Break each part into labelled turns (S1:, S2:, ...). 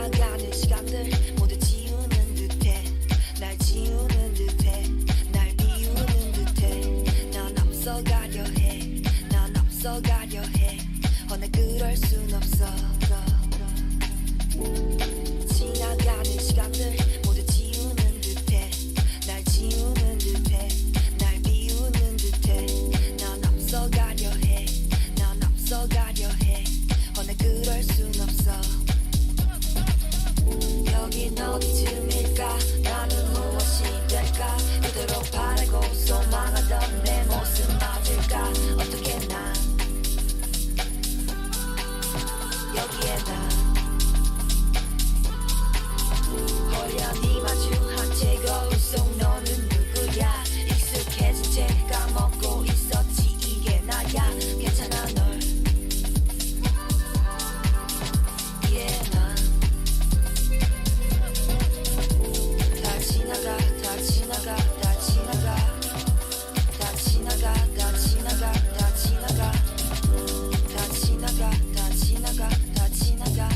S1: 지나가는 시간들 모두 지우는 듯해 날 지우는 듯해 날 비우는 듯해 난 앞서가려 해난 앞서가려 해 허나 그럴 순 없어 지나가는 시간들 모두 지우는 듯해 날 지우는 듯해 날 비우는 듯해 난 앞서가려 해난 앞서가려 해 허나 그럴 순 없어 여긴 어디쯤일까 나는 무엇이 될까 그대로 바라고 소망하던 내 모습 맞을까 어떻게 난 여기에 난 호연히 마주한 채 거울 속 너는 누구야 익숙해진 채 까먹고 있었지 이게 나야 괜찮아 널 yeah, 난 다 지나가 다 지나가 다 지나가 다 지나가 다 지나가 다 지나가 다 지나가 다 지나가 다 지나가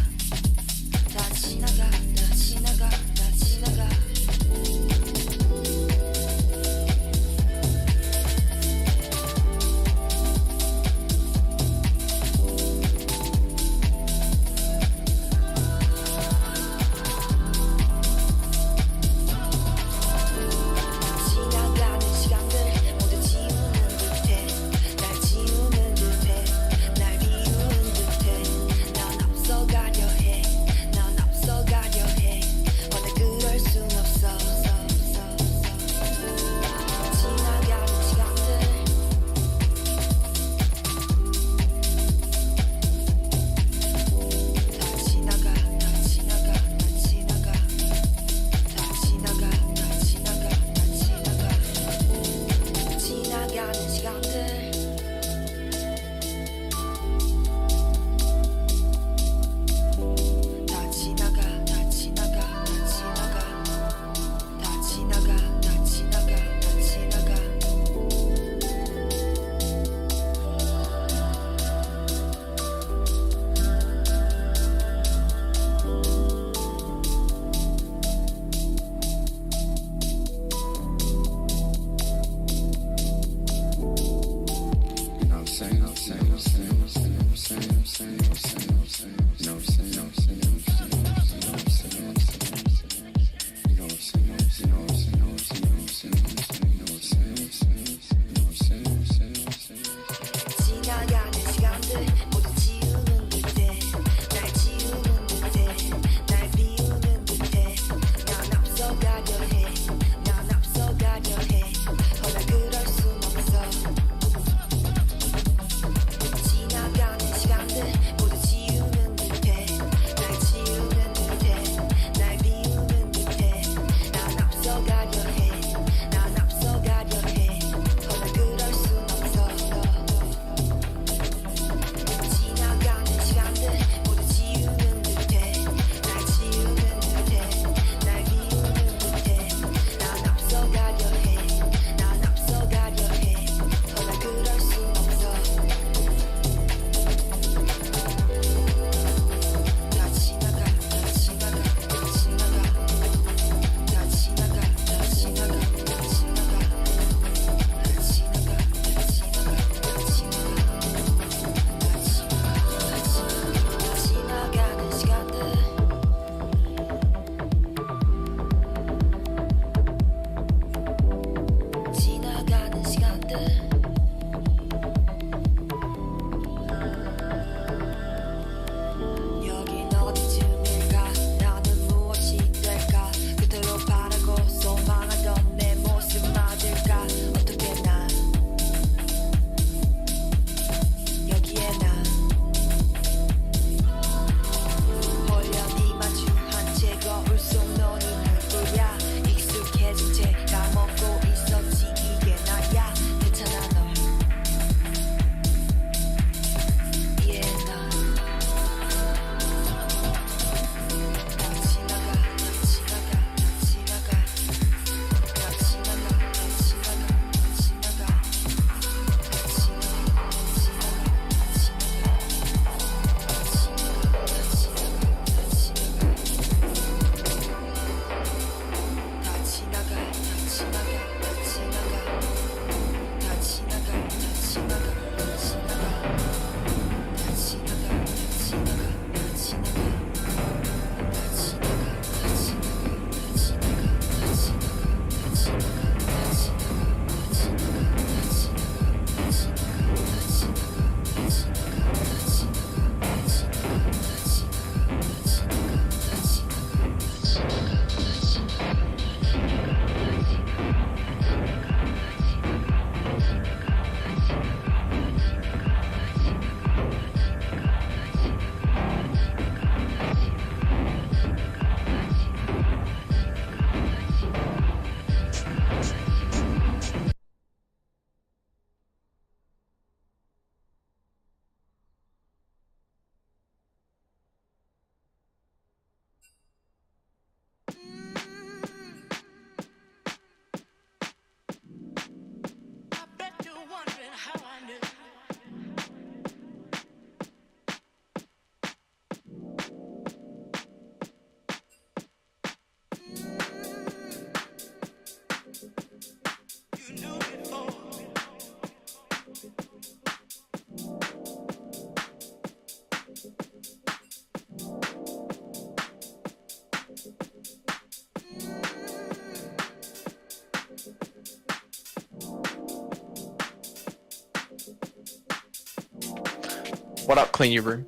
S2: What up, Clean Your Room?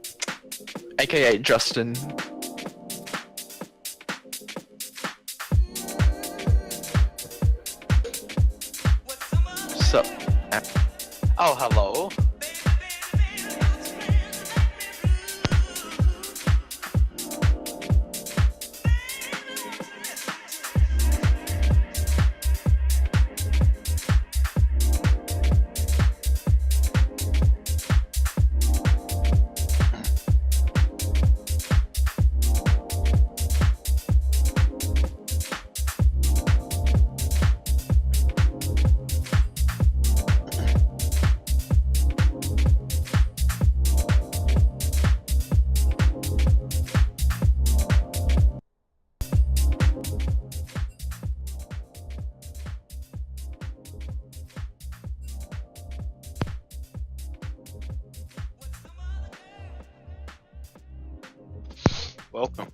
S2: AKA Justin. Sup?
S3: Oh, hello.
S4: Welcome.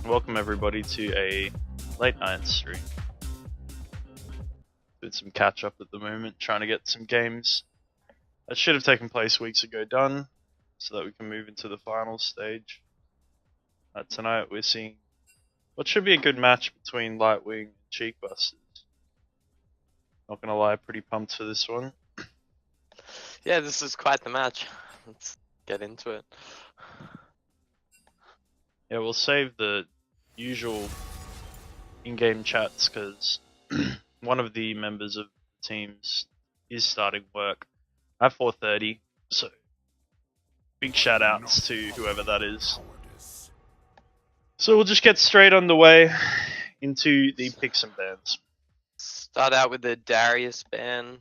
S4: Welcome everybody to a late night stream. Doing some catch up at the moment, trying to get some games that should have taken place weeks ago done, so that we can move into the final stage. Tonight we're seeing what should be a good match between Lightwing and Cheekbusters. Not gonna lie, pretty pumped for this one.
S3: Yeah, this is quite the match. Let's get into it.
S4: Yeah, we'll save the usual in-game chats because one of the members of the teams is starting work at 4:30, so big shout outs to whoever that is. So we'll just get straight underway into the picks and bans.
S3: Start out with the Darius ban.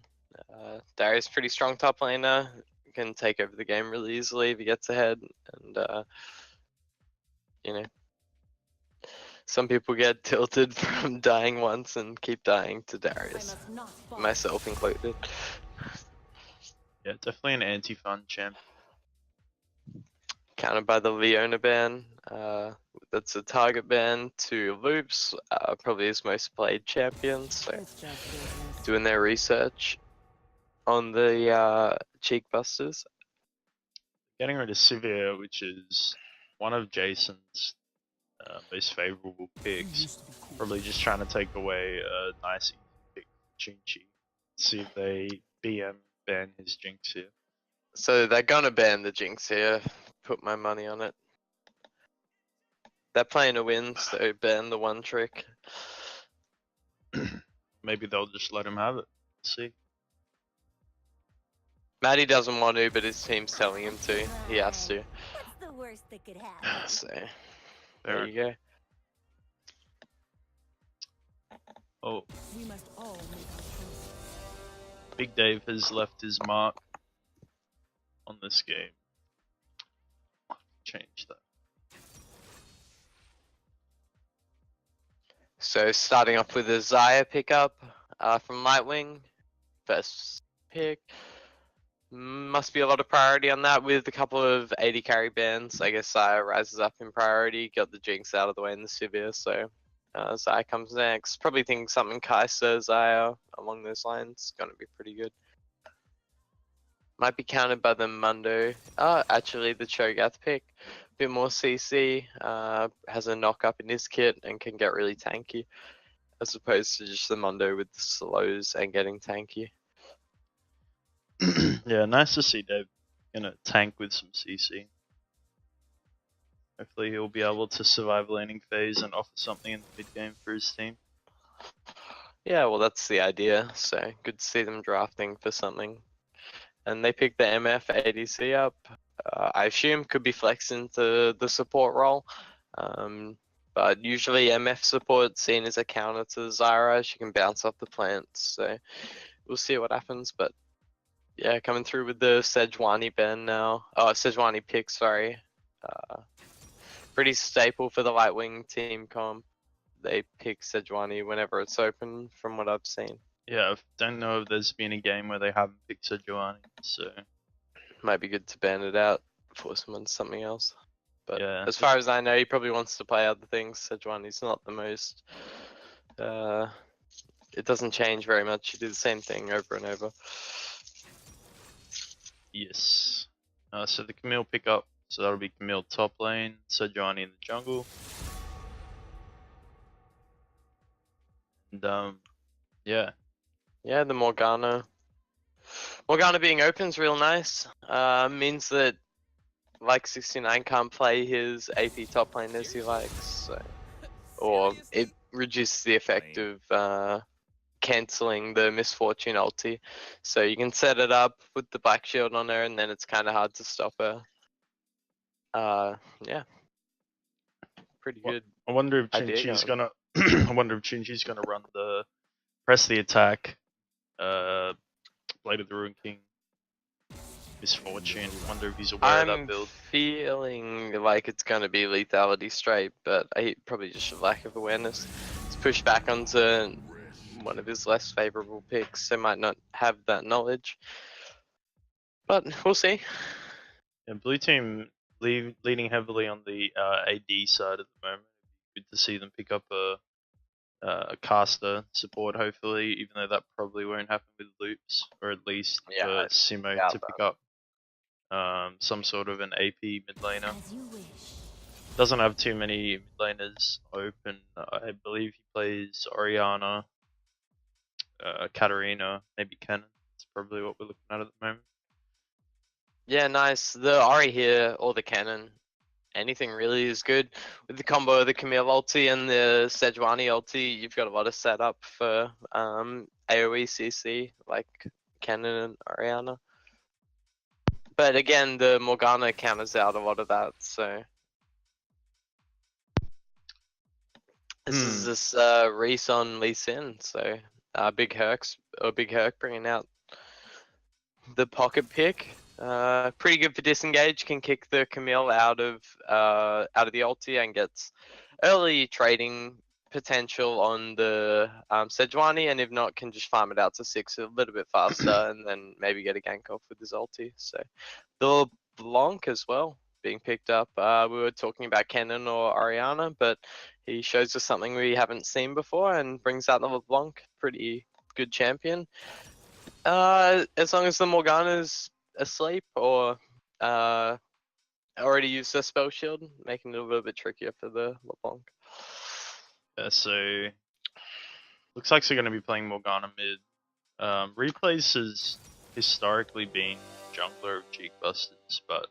S3: Darius, pretty strong top laner. Can take over the game really easily if he gets ahead. And, you know, some people get tilted from dying once and keep dying to Darius. Myself included.
S4: Yeah, definitely an anti-fun champ.
S3: Countered by the Leona ban. That's a target ban to Loops, probably his most played champion, so doing their research on the Cheekbusters.
S4: Getting rid of Sivir, which is one of Jason's most favourable picks. Probably just trying to take away a nice easy pick, Chinchi. See if they BM ban his Jinx here.
S3: So they're gonna ban the Jinx here, put my money on it. They're playing to win, so ban the one trick.
S4: Maybe they'll just let him have it. We'll see.
S3: Maddie doesn't want to, but his team's telling him to. He has to.
S5: What's the worst that could happen?
S3: So, there you go.
S4: Oh,
S5: We must all make our choice.
S4: Big Dave has left his mark on this game. Change that.
S3: So starting off with a Xayah pickup from Lightwing. First pick. Must be a lot of priority on that with a couple of 80 carry bans. I guess Xayah rises up in priority. Got the Jinx out of the way in the Sivir, so Xayah comes next. Probably think something Kai'Sa, Xayah along those lines. Gonna be pretty good. Might be countered by the Mundo. Actually the Cho'Gath pick. Bit more CC, has a knock up in his kit and can get really tanky, as opposed to just the Mundo with the slows and getting tanky.
S4: Yeah, nice to see Dave in a tank with some CC. Hopefully he'll be able to survive laning phase and offer something in the mid game for his team.
S3: Yeah, well that's the idea, so good to see them drafting for something. And they picked the MF ADC up. I assume could be flexed into the support role. But usually MF support seen as a counter to Zyra. She can bounce off the plants, so we'll see what happens. But yeah, coming through with the Sejuani ban now. Oh, Sejuani pick, sorry. Pretty staple for the Lightwing team comp. They pick Sejuani whenever it's open, from what I've seen.
S4: Yeah, I don't know if there's been a game where they haven't picked Sejuani, so
S3: Might be good to ban it out, force them on something else. But
S4: Yeah.
S3: as far as I know, he probably wants to play other things. Sejuani's not the most. It doesn't change very much. He did the same thing over and over.
S4: Yes. So the Camille pickup. So that'll be Camille top lane, Sejuani in the jungle. And yeah.
S3: Yeah, the Morgana. Morgana being open is real nice. Means that like 69 can't play his AP top lane as he likes. So, or it reduces the effect of cancelling the misfortune ulti. So you can set it up with the black shield on her, and then it's kind of hard to stop her. Yeah, pretty good.
S4: I wonder if
S3: idea
S4: Chinchi's
S3: going.
S4: gonna. I wonder if Chinchi's gonna run the press the attack. Blade of the Ruin King. Misfortune. Wonder if he's aware of that
S3: I'm
S4: build.
S3: feeling like it's gonna be lethality straight, but probably just a lack of awareness. He's pushed back onto one of his less favorable picks, so might not have that knowledge. But we'll see.
S4: Yeah, blue team leading heavily on the AD side at the moment. Good to see them pick up a caster support, hopefully, even though that probably won't happen with loops, or at least
S3: Yeah,
S4: for
S3: I
S4: Simo
S3: doubt
S4: to pick up some sort of an AP mid laner.
S5: As you wish.
S4: Doesn't have too many mid laners open. I believe he plays Orianna, Katarina, maybe Kennen. That's probably what we're looking at the moment.
S3: Yeah, nice. The Ori here, or the cannon, anything really is good. With the combo of the Camille ulti and the Sejuani ulti, you've got a lot of setup for AoE CC, like Cannon and Orianna. But again, the Morgana counters out a lot of that, so. This is this Reese on Lee Sin, so Big Herc bringing out the pocket pick. Pretty good for disengage. Can kick the Camille out of the ulti and gets early trading potential on the Sejuani, and if not, can just farm it out to 6 a little bit faster, and then maybe get a gank off with his ulti. So the Blanc as well being picked up. We were talking about Kennen or Oriana, but he shows us something we haven't seen before and brings out the LeBlanc. Pretty good champion. As long as the Morgana's asleep or already used their spell shield, making it a little bit trickier for the LeBlanc.
S4: Yeah, so looks like they're going to be playing Morgana mid. Replays has historically been jungler of Cheek Busters, but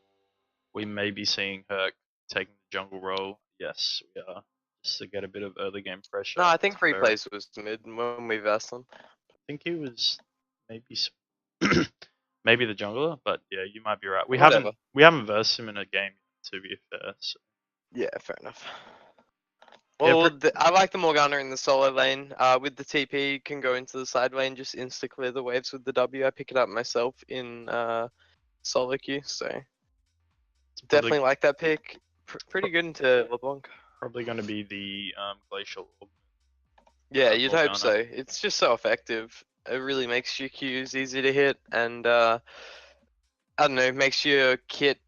S4: we may be seeing her taking the jungle role. Yes, we are. Just to get a bit of early game pressure.
S3: No, I think
S4: to her.
S3: Replays was mid when we versed them.
S4: I think he was maybe maybe the jungler, but yeah, you might be right. We
S3: Whatever.
S4: haven't versed him in a game, to be fair. So.
S3: Yeah, fair enough.
S4: Yeah,
S3: Well, I like the Morgana in the solo lane. With the TP, you can go into the side lane, just insta clear the waves with the W. I pick it up myself in solo queue, so definitely like that pick. Pretty good into LeBlanc.
S4: Probably going to be the glacial.
S3: Yeah, you'd
S4: Morgana.
S3: hope so. It's just so effective. It really makes your Qs easy to hit, and I don't know, makes your kit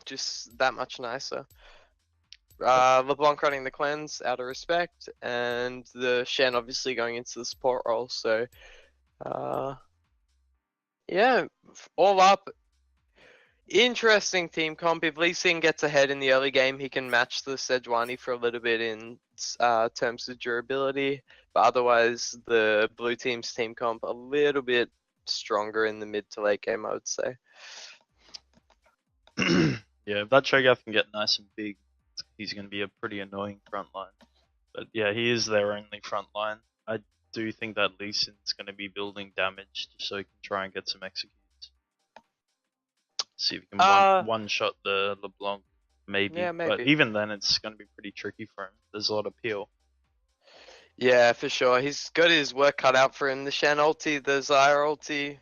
S3: just that much nicer. LeBlanc running the cleanse out of respect, and the Shen obviously going into the support role. So, yeah, all up, interesting team comp. If Lee Sin gets ahead in the early game, he can match the Sejuani for a little bit in terms of durability. But otherwise, the blue team's team comp a little bit stronger in the mid to late game, I would say.
S4: Yeah, if that Cho'Gath can get nice and big, he's going to be a pretty annoying front line. But yeah, he is their only front line. I do think that Lee Sin's going to be building damage just so he can try and get some executes. See if he can one-shot the LeBlanc, maybe.
S3: Yeah, maybe.
S4: But even then, it's going to be pretty tricky for him. There's a lot of peel.
S3: Yeah, for sure. He's got his work cut out for him. The Shen ulti, the Zyre ulti,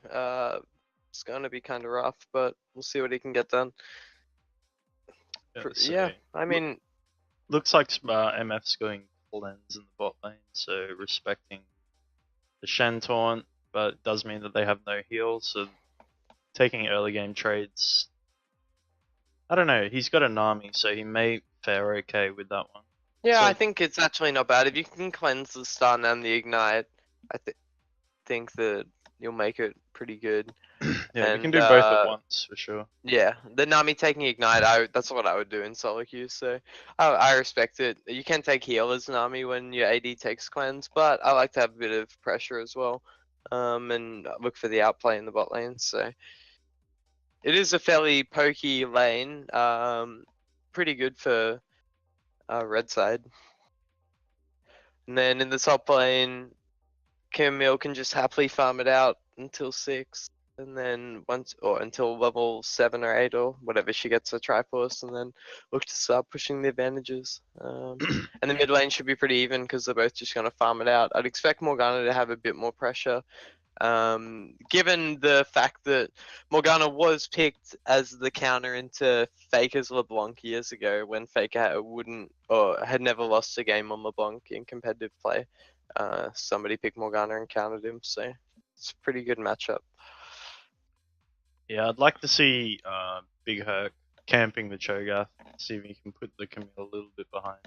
S3: it's going to be kind of rough, but we'll see what he can get done. Yeah, I mean...
S4: Looks like MF's going cleanse in the bot lane, so respecting the Shen taunt, but it does mean that they have no heal, so taking early game trades I don't know. He's got a Nami, so he may fare okay with that one.
S3: Yeah,
S4: So-
S3: I think it's actually not bad. If you can cleanse the stun and the ignite, I think that you'll make it pretty good.
S4: Yeah, we can
S3: And,
S4: do both at once for sure.
S3: Yeah, the Nami taking ignite, that's what I would do in solo queue. So I respect it. You can take heal as Nami when your AD takes cleanse, but I like to have a bit of pressure as well, and look for the outplay in the bot lane. So it is a fairly pokey lane, pretty good for red side. And then in the top lane, Camille can just happily farm it out until 6. And then until level 7 or 8 or whatever she gets a Triforce, and then look to start pushing the advantages. And the mid lane should be pretty even because they're both just going to farm it out. I'd expect Morgana to have a bit more pressure, given the fact that Morgana was picked as the counter into Faker's LeBlanc years ago when Faker had never lost a game on LeBlanc in competitive play. Somebody picked Morgana and countered him, so it's a pretty good matchup.
S4: Yeah, I'd like to see Big Herc camping the Cho'Gath, see if he can put the Camille a little bit behind.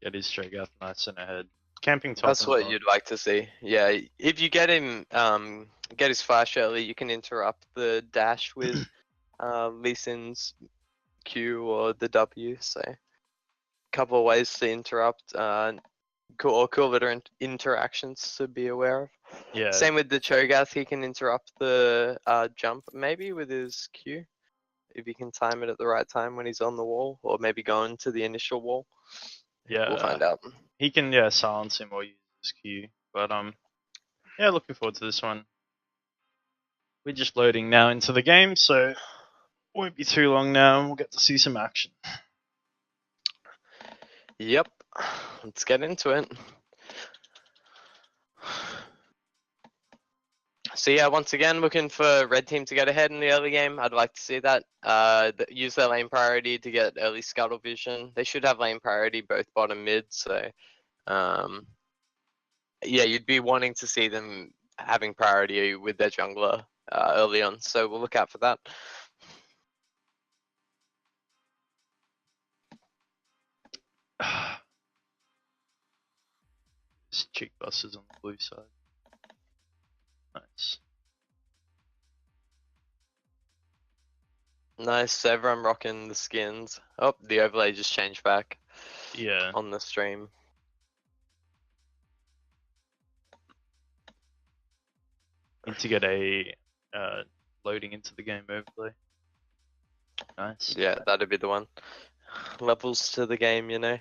S4: Get his Cho'Gath nice and ahead. Camping top.
S3: That's what you'd like to see. Yeah, if you get him, get his flash early, you can interrupt the dash with Lee Sin's Q or the W. So, couple of ways to interrupt. Cool little interactions to be aware of.
S4: Yeah.
S3: Same with the Cho'Gath, he can interrupt the jump maybe with his Q, if he can time it at the right time when he's on the wall, or maybe go into the initial wall.
S4: Yeah.
S3: We'll find out.
S4: He can silence him or use his Q. But yeah, looking forward to this one. We're just loading now into the game, so won't be too long now, and we'll get to see some action.
S3: Yep, let's get into it. So yeah, once again, looking for red team to get ahead in the early game. I'd like to see that. Use their lane priority to get early scuttle vision. They should have lane priority both bottom mid. So, yeah, you'd be wanting to see them having priority with their jungler early on. So we'll look out for that.
S4: This cheek busters on the blue side. Nice.
S3: Nice, everyone rocking the skins. Oh, the overlay just changed back
S4: Yeah.
S3: on the stream.
S4: Need to get a loading into the game overlay. Nice.
S3: Yeah, that'd be the one. Levels to the game, you know.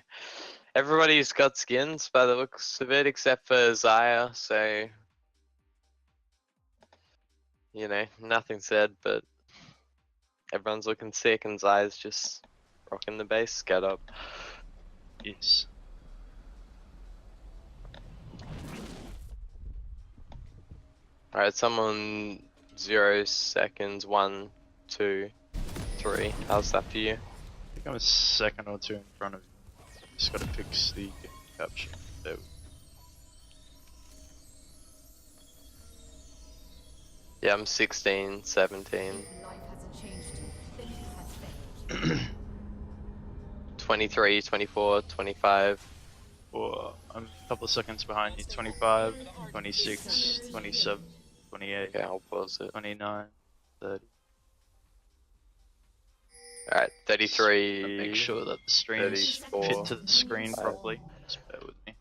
S3: Everybody's got skins by the looks of it, except for Xayah, so you know, nothing said, but everyone's looking sick and Xayah's just rocking the base, get up.
S4: Yes.
S3: Alright, someone 0 seconds, 1, 2, 3. How's that for you?
S4: I think I'm a second or two in front of you. Just gotta fix the capture. There we
S3: Yeah, I'm 16, 17,
S5: Life hasn't changed. Then he has failed.
S3: 23, 24, 25.
S4: go. I'm a couple of seconds behind you. 25, 26, 27, 28,
S3: Okay, I'll pause it.
S4: 29, 30.
S3: Alright, 33.
S4: Make sure that the streams
S3: 34,
S4: fit to the screen
S3: 5.
S4: properly. Just bear with me.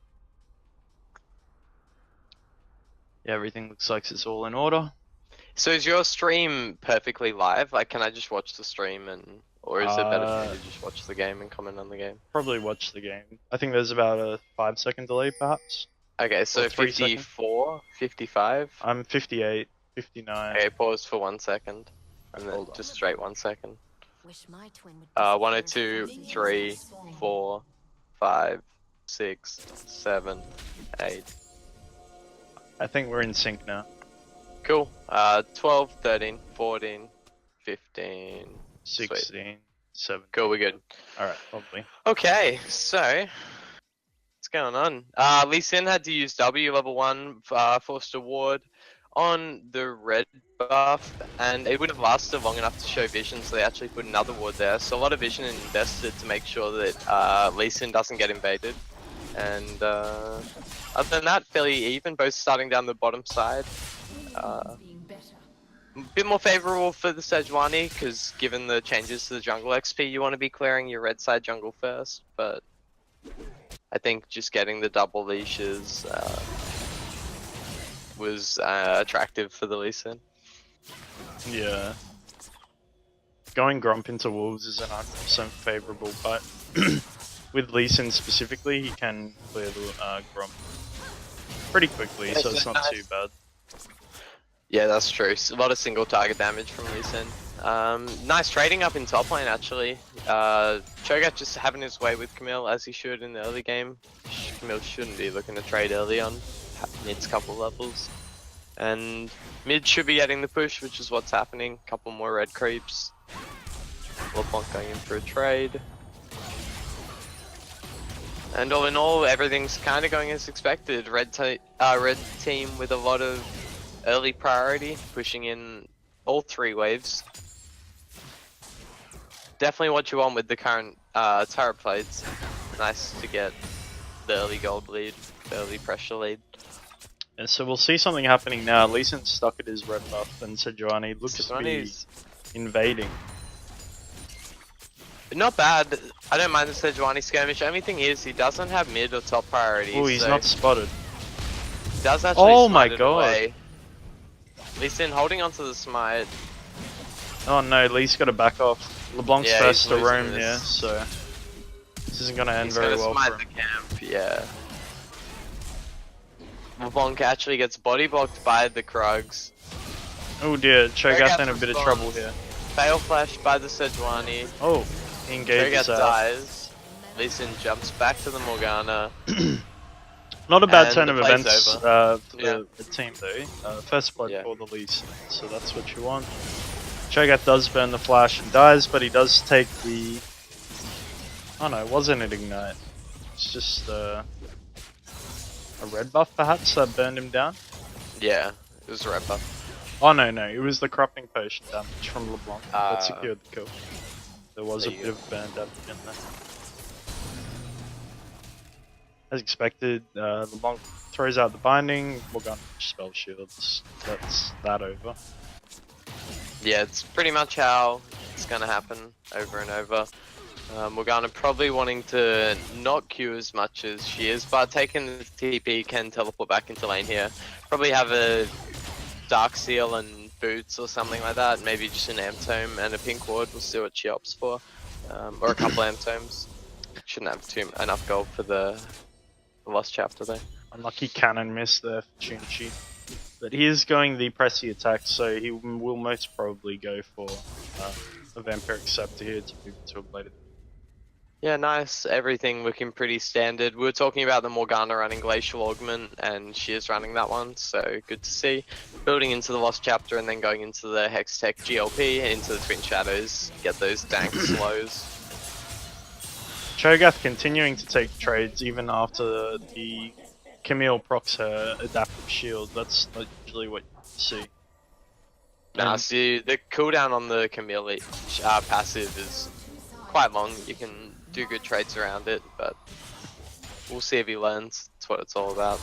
S4: Yeah, everything looks like it's all in order.
S3: So is your stream perfectly live? Like, can I just watch the stream or is it better for me to just watch the game and comment on the game?
S4: Probably watch the game. I think there's about a 5-second delay, perhaps.
S3: Okay, so
S4: Or 3 seconds.
S3: 54, 55.
S4: I'm 58, 59.
S3: Okay, pause for 1 second. And then
S4: Hold on.
S3: just straight 1 second.
S5: Wish my twin would
S3: 102, 3, 4, 5, 6, 7, 8.
S4: I think we're in sync now.
S3: Cool. 12, 13, 14, 15.
S4: 16, 17.
S3: Cool, we're good.
S4: Alright, probably.
S3: Okay, so what's going on? Lee Sin had to use W level 1, forced a ward. on the red buff, and it would have lasted long enough to show vision, so they actually put another ward there. So a lot of vision invested to make sure that Lee Sin doesn't get invaded. And other than that, fairly even, both starting down the bottom side.
S5: Being better.
S3: A bit more favorable for the Sejuani, because given the changes to the jungle XP, you want to be clearing your red side jungle first, but I think just getting the double leashes was attractive for the Lee Sin.
S4: Yeah. Going Grump into Wolves isn't 100% favourable, but with Lee Sin specifically, he can clear the Grump pretty quickly, so it's not too bad.
S3: Yeah, that's true. A lot of single target damage from Lee Sin. Nice trading up in top lane actually. Cho'Gath just having his way with Camille as he should in the early game. Camille shouldn't be looking to trade early on mid's couple levels. And mid should be getting the push, which is what's happening. Couple more red creeps. LeBlanc going in for a trade. And all in all, everything's kind of going as expected. Red team with a lot of early priority, pushing in all 3 waves. Definitely what you want with the current turret plates. Nice to get the early gold lead, the early pressure lead.
S4: And so we'll see something happening now. Lee Sin's stuck at his red buff, and Sejuani looks to be invading.
S3: Not bad. I don't mind the Sejuani skirmish. Only thing is, he doesn't have mid or top priority.
S4: Oh, he's
S3: so
S4: not spotted.
S3: He does actually
S4: Oh my
S3: smite it
S4: god.
S3: away. Lee Sin holding onto the smite.
S4: Oh no, Lee's got to back off. LeBlanc's
S3: Yeah,
S4: first
S3: he's
S4: to
S3: losing
S4: roam
S3: this.
S4: here, so this isn't going to end
S3: He's
S4: very
S3: gonna
S4: well
S3: smite
S4: for him.
S3: the camp, yeah. LeBlanc actually gets body blocked by the Krugs.
S4: Oh dear, Cho'Gath in a
S3: Cho'Gath
S4: bit of
S3: responds.
S4: trouble here.
S3: Fail flash by the Sejuani.
S4: Oh, he engages
S3: Cho'Gath
S4: out.
S3: dies. Lee Sin jumps back to the Morgana.
S4: Not a bad
S3: And
S4: turn
S3: the
S4: of
S3: play's
S4: events
S3: over.
S4: for
S3: Yeah.
S4: the team though. First blood
S3: Yeah.
S4: for the Lee Sin, so that's what you want. Cho'Gath does burn the flash and dies, but he does take the... Oh no, it wasn't an ignite. It's just a red buff perhaps that burned him down?
S3: Yeah, it was a red buff.
S4: Oh no, it was the corrupting potion damage from LeBlanc that secured the kill. There was a
S3: There you
S4: bit
S3: go.
S4: of burn damage in there. As expected, LeBlanc throws out the binding, Morgana spell shields. That's that over.
S3: Yeah, it's pretty much how it's gonna happen over and over. Morgana probably wanting to not queue as much as she is, but taking the TP can teleport back into lane here. Probably have a Dark Seal and boots or something like that. Maybe just an Amp Tome and a pink ward. We'll see what she opts for. Or a couple Amp Tomes. Shouldn't have enough gold for the Lost Chapter though.
S4: Unlucky cannon miss there for Chunchi. But he is going the pressy attack, so he will most probably go for a Vampiric Scepter here to move to a bladed.
S3: Yeah, nice. Everything looking pretty standard. We were talking about the Morgana running Glacial Augment, and she is running that one, so good to see. Building into the Lost Chapter and then going into the Hextech GLP, into the Twin Shadows, get those dank slows.
S4: Cho'Gath continuing to take trades even after the Camille procs her adaptive shield. That's not usually what you see.
S3: Nah,
S4: And-
S3: see, the cooldown on the Camille passive is quite long. You can do good trades around it, but we'll see if he learns. That's what it's all about.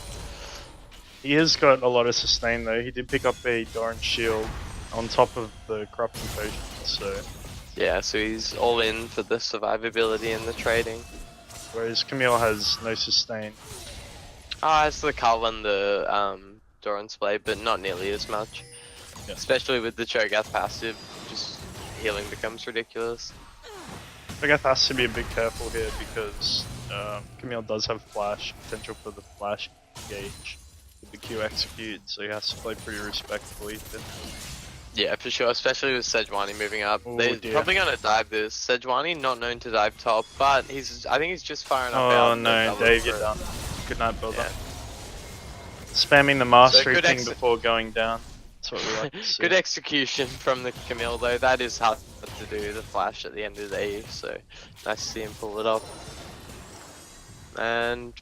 S4: He has got a lot of sustain though. He did pick up a Doran shield on top of the corrupting potion, so
S3: Yeah, so he's all in for the survivability and the trading.
S4: whereas Camille has no sustain.
S3: It's the Cull and the Doran's Blade, but not nearly as much.
S4: Yeah.
S3: Especially with the Cho'Gath passive, just healing becomes ridiculous.
S4: Cho'Gath has to be a bit careful here because Camille does have flash, potential for the flash gauge with the Q execute, so he has to play pretty respectfully.
S3: Yeah, for sure, especially with Sejuani moving up.
S4: Oh,
S3: They're
S4: dear.
S3: probably gonna dive this. Sejuani not known to dive top, but I think he's just far enough out.
S4: Oh
S3: that
S4: no,
S3: they'll
S4: Dave,
S3: look
S4: you're
S3: for it.
S4: done. Good night, brother.
S3: Yeah.
S4: Spamming the mastery
S3: good
S4: thing
S3: exit.
S4: before going down. That's what we like to see.
S3: Good execution from the Camille though. That is hard to do, the flash at the end of the Eve, so nice to see him pull it off. And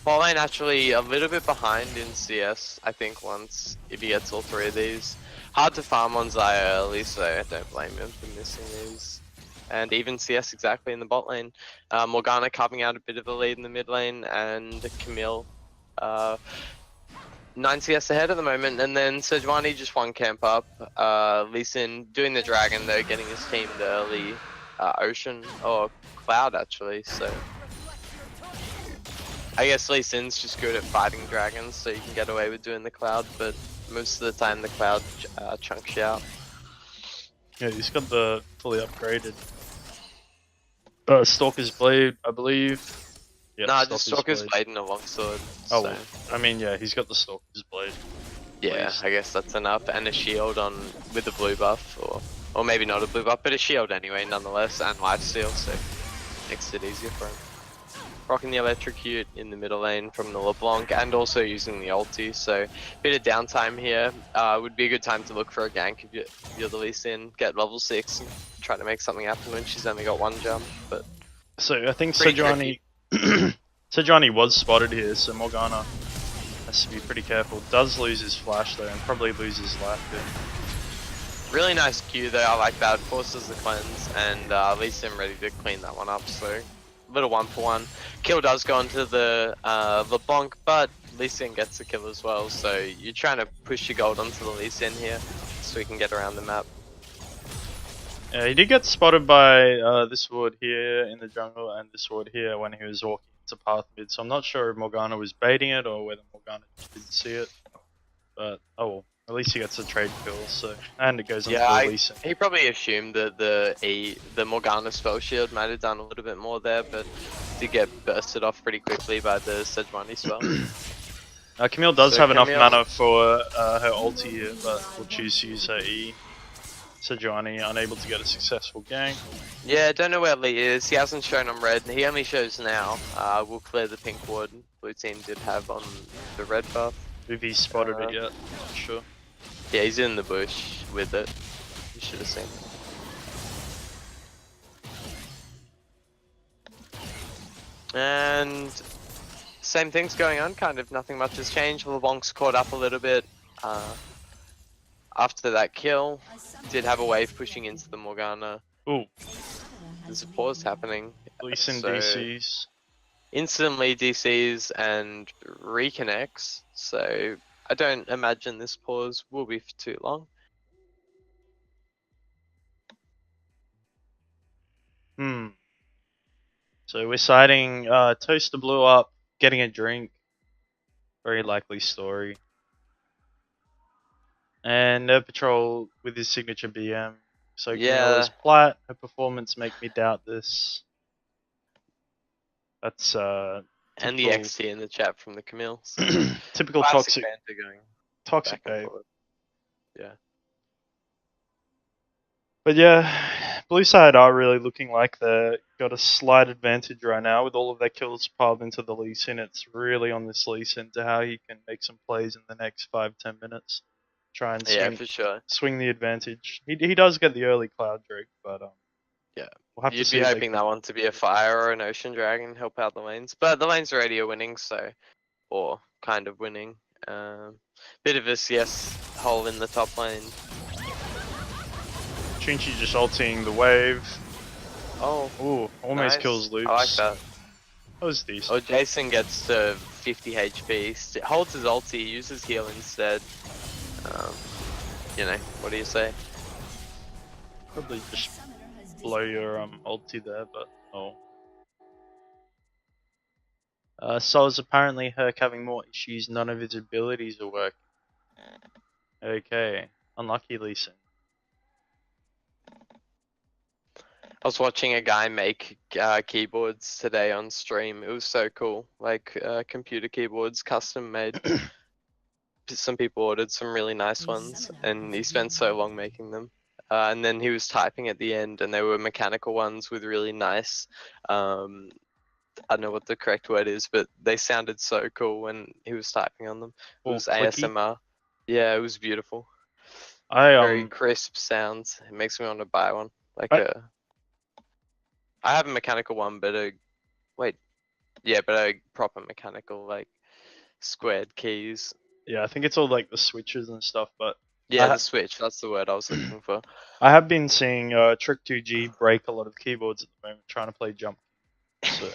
S3: Bot lane actually a little bit behind in CS, I think, once if he gets all three of these. Hard to farm on Xayah early, so I don't blame him for missing these. And even CS exactly in the bot lane. Morgana carving out a bit of a lead in the mid lane, and Camille 9 CS ahead at the moment, and then Sejuani just one camp up. Lee Sin doing the dragon though, getting his team the early ocean or cloud actually, so I guess Lee Sin's just good at fighting dragons, so you can get away with doing the cloud, but most of the time the cloud chunks you out.
S4: Yeah, he's got the fully upgraded Stalker's Blade, I believe. Yeah,
S3: Nah, just Stalker's Blade and a longsword.
S4: Oh,
S3: so.
S4: well, I mean, yeah, he's got the Stalker's Blade.
S3: Yeah, I guess that's enough, and a shield on with a blue buff, or maybe not a blue buff, but a shield anyway, nonetheless, and lifesteal, so makes it easier for him. Rocking the electrocute in the middle lane from the LeBlanc, and also using the ulti, so bit of downtime here. Would be a good time to look for a gank if you're the Lee Sin, get level 6 and try to make something happen when she's only got one jump. But
S4: so I think
S3: pretty
S4: Sejuani Sejuani was spotted here, so Morgana has to be pretty careful. Does lose his flash though, and probably loses life here.
S3: really nice Q though, I like that. Forces the cleanse, and Lee Sin ready to clean that one up, so little 1-for-1. Kill does go into the LeBlanc, but Lee Sin gets the kill as well, so you're trying to push your gold onto the Lee Sin here, so we can get around the map.
S4: Yeah, he did get spotted by this ward here in the jungle and this ward here when he was walking into path mid, so I'm not sure if Morgana was baiting it or whether Morgana just didn't see it. But, oh well, at least he gets a trade kill, so, and it goes into the Lee Sin.
S3: He probably assumed that the Morgana spell shield might have done a little bit more there, but did get bursted off pretty quickly by the Sejuani spell.
S4: Camille does
S3: So
S4: have enough
S3: Camille-
S4: mana for her ulti here, but will choose to use her E. Sejuani unable to get a successful gank.
S3: Yeah, don't know where Lee is. He hasn't shown on red. He only shows now. We'll clear the pink ward. Blue team did have on the red buff.
S4: If he's spotted it yet, not sure.
S3: Yeah, he's in the bush with it. You should have seen. And same thing's going on, kind of. Nothing much has changed. LeBlanc's caught up a little bit. After that kill, did have a wave pushing into the Morgana.
S4: Ooh,
S3: There's a pause happening.
S4: Lee Sin
S3: So-
S4: DCs.
S3: Instantly DCs and reconnects, so I don't imagine this pause will be for too long.
S4: So we're siding Toaster blew up, getting a drink. Very likely story. And Nerve Patrol with his signature BM. So
S3: Yeah.
S4: Camilla's plat, her performance make me doubt this. That's
S3: And the
S4: typical-
S3: XT in the chat from the Camille. So
S4: typical
S3: classic
S4: toxic
S3: banter going
S4: toxic
S3: back and
S4: babe.
S3: forth. Yeah.
S4: But yeah, Blue side are really looking like they've got a slight advantage right now with all of their kills piled into the Lee Sin. It's really on this Lee Sin to how he can make some plays in the next 5-10 minutes. Try and
S3: Yeah,
S4: swing,
S3: for sure.
S4: swing the advantage. He does get the early cloud drake, but
S3: Yeah.
S4: we'll have to
S3: You'd
S4: see
S3: be
S4: if they
S3: hoping
S4: can-
S3: that one to be a fire or an ocean dragon, help out the lanes. But the lanes already are winning, so or kind of winning. Bit of a CS hole in the top lane.
S4: Chinchi just ulting the wave.
S3: Oh,
S4: Ooh, almost
S3: nice.
S4: kills Luke.
S3: I like that.
S4: That was decent.
S3: Oh, Jason gets to 50 HP, holds his ulti, uses heal instead. You know, what do you say?
S4: Probably just blow your ulti there, but oh. Sol's apparently Herc having more issues, none of his abilities are working. Okay, unlucky Lee Sin.
S3: I was watching a guy make keyboards today on stream. It was so cool, like computer keyboards, custom made. Some people ordered some really nice ones, and he spent so long making them. And then he was typing at the end, and they were mechanical ones with really nice. I don't know what the correct word is, but they sounded so cool when he was typing on them. It
S4: All
S3: was
S4: clicky?
S3: ASMR. Yeah, it was beautiful.
S4: I
S3: Very crisp sounds. It makes me want to buy one. Like
S4: I
S3: I have a mechanical one, but wait, Yeah, but proper mechanical, like squared keys.
S4: Yeah, I think it's all like the switches and stuff, but
S3: Yeah,
S4: I,
S3: the switch. That's the word I was looking for.
S4: I have been seeing Trick 2G break a lot of keyboards at the moment trying to play jump. So.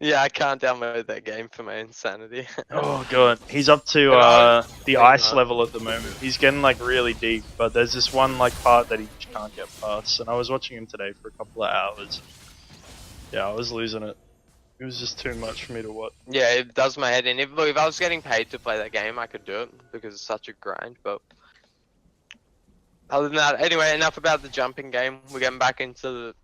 S3: Yeah, I can't download that game for my insanity.
S4: Oh god, he's up to
S3: And I
S4: the
S3: playing
S4: ice
S3: that.
S4: level at the moment. He's getting like really deep, but there's this one like part that he just can't get past. And I was watching him today for a couple of hours. Yeah, I was losing it. It was just too much for me to watch.
S3: Yeah, it does my head in. If I was getting paid to play that game, I could do it because it's such a grind. But other than that, anyway, enough about the jumping game. We're getting back into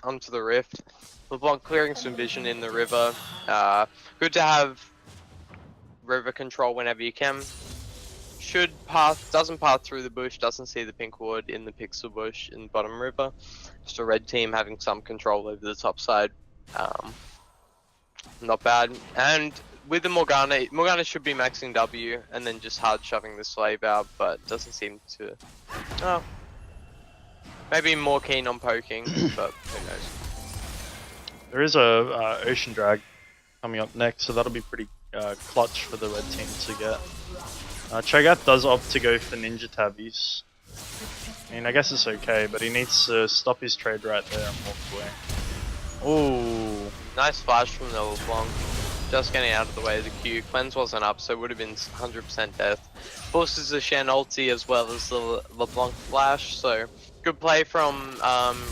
S3: onto the rift. LeBlanc clearing some vision in the river. Good to have river control whenever you can. Doesn't path through the bush, doesn't see the pink wood in the pixel bush in the bottom river. Just a red team having some control over the top side. Not bad. And with the Morgana should be maxing W and then just hard shoving the slave out, but doesn't seem to. Oh, maybe more keen on poking, but who knows.
S4: There is a ocean drag coming up next, so that'll be pretty clutch for the red team to get. Cho'Gath does opt to go for ninja tabbies. I mean, I guess it's okay, but he needs to stop his trade right there and walk away. Oh,
S3: Nice flash from the LeBlanc. Just getting out of the way of the Q. Cleanse wasn't up, so it would have been 100% death. Forces the Shen ulti as well as the LeBlanc flash, so good play from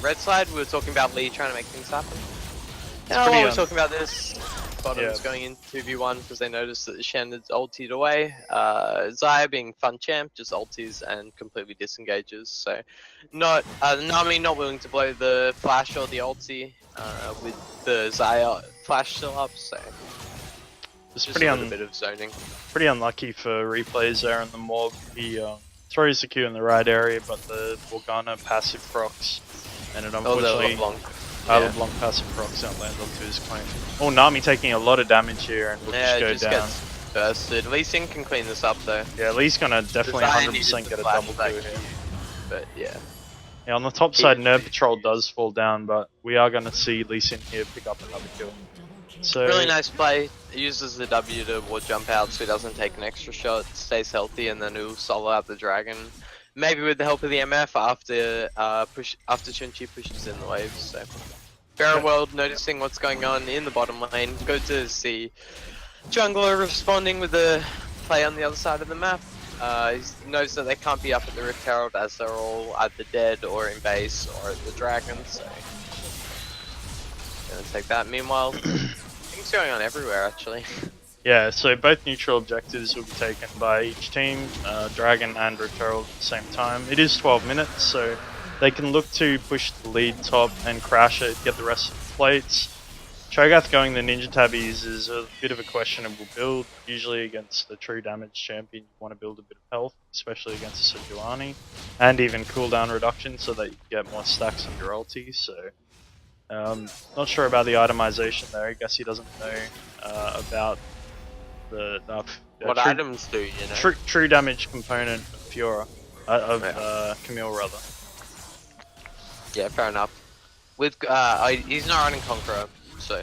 S3: red side. We were talking about Lee trying to make things happen. While we're talking about this, bottom's going in 2v1 because they noticed that the Shen had ultied away. Xayah being fun champ, just ulties and completely disengages. So not Nami not willing to blow the flash or the ulti with the Xayah flash still up, so
S4: it's
S3: just a bit of zoning.
S4: pretty unlucky for replays there in the mob. He throws the Q in the right area, but the Morgana passive procs, and it unfortunately LeBlanc passive procs out lands onto his claim. Oh, Nami taking a lot of damage here and will just go down.
S3: Gets bursted. Lee Sin can clean this up though.
S4: Yeah, Lee's gonna definitely 100% get a double kill here.
S3: But yeah.
S4: Yeah, on the top side, Nerd Patrol does fall down, but we are going to see Lee Sin here pick up another kill. So
S3: Really nice play. He uses the W to ward jump out so he doesn't take an extra shot, stays healthy, and then he'll solo out the dragon. Maybe with the help of the MF after Chun-Chi pushes in the waves. So Pharaoh World noticing what's going on in the bottom lane. Good to see Jungler responding with the play on the other side of the map. He knows that they can't be up at the Rift Herald as they're all either dead or in base or at the dragon, so gonna take that. Meanwhile, things going on everywhere actually.
S4: yeah, so both neutral objectives will be taken by each team, Dragon and Rift Herald at the same time. It is 12 minutes, so they can look to push the lead top and crash it, get the rest of the plates. Cho'Gath going the ninja tabbies is a bit of a questionable build. Usually against the true damage champion, you want to build a bit of health, especially against a Sejuani, and even cooldown reduction so that you get more stacks on your ulti. So, not sure about the itemization there. I guess he doesn't know about the
S3: what
S4: true,
S3: items do you know?
S4: true damage component of Fiora, Camille rather.
S3: Yeah, fair enough. With he's not running Conqueror. So,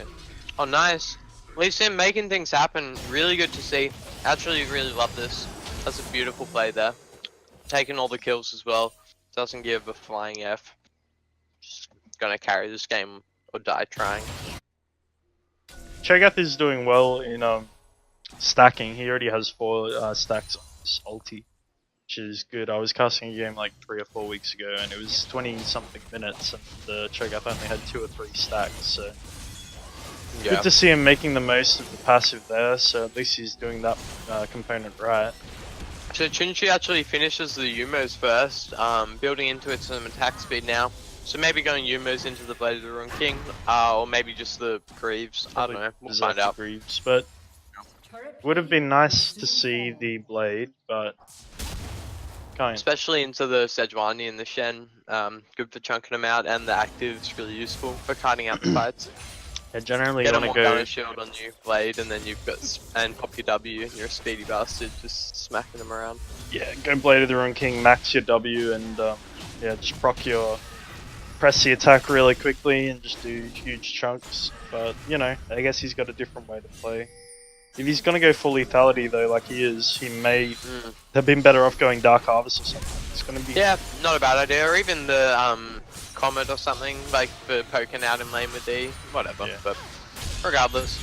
S3: oh nice. Lee Sin making things happen. Really good to see. Actually, really love this. That's a beautiful play there. Taking all the kills as well. Doesn't give a flying F. Just gonna carry this game or die trying.
S4: Cho'Gath is doing well in stacking. He already has 4 stacks on his ulti, which is good. I was casting a game like 3 or 4 weeks ago, and it was 20-something minutes, and the Cho'Gath only had 2 or 3 stacks. So.
S3: Yeah.
S4: Good to see him making the most of the passive there, so at least he's doing that component right.
S3: So Chun-Chi actually finishes the Yumos first, building into it some attack speed now. So maybe going Yumos into the Blade of the Rune King, or maybe just the Greaves. I don't know. We'll find out.
S4: Greaves, but would have been nice to see the Blade, but can't.
S3: Especially into the Sejuani and the Shen. Good for chunking them out, and the active's really useful for cutting out the fights.
S4: Yeah, generally
S3: Get
S4: you
S3: a
S4: want to
S3: Morgana
S4: go
S3: shield on you, Blade, and then you've got and pop your W, and you're a speedy bastard, just smacking them around.
S4: go Blade of the Rune King, max your W, and yeah, just proc your press the attack really quickly and just do huge chunks. But, you know, I guess he's got a different way to play. If he's going to go full lethality though, like he is, he may have been better off going Dark Harvest or something. It's going to be...
S3: Yeah, not a bad idea. Or even the Comet or something, like for poking out in lane with D. Whatever,
S4: Yeah.
S3: but regardless.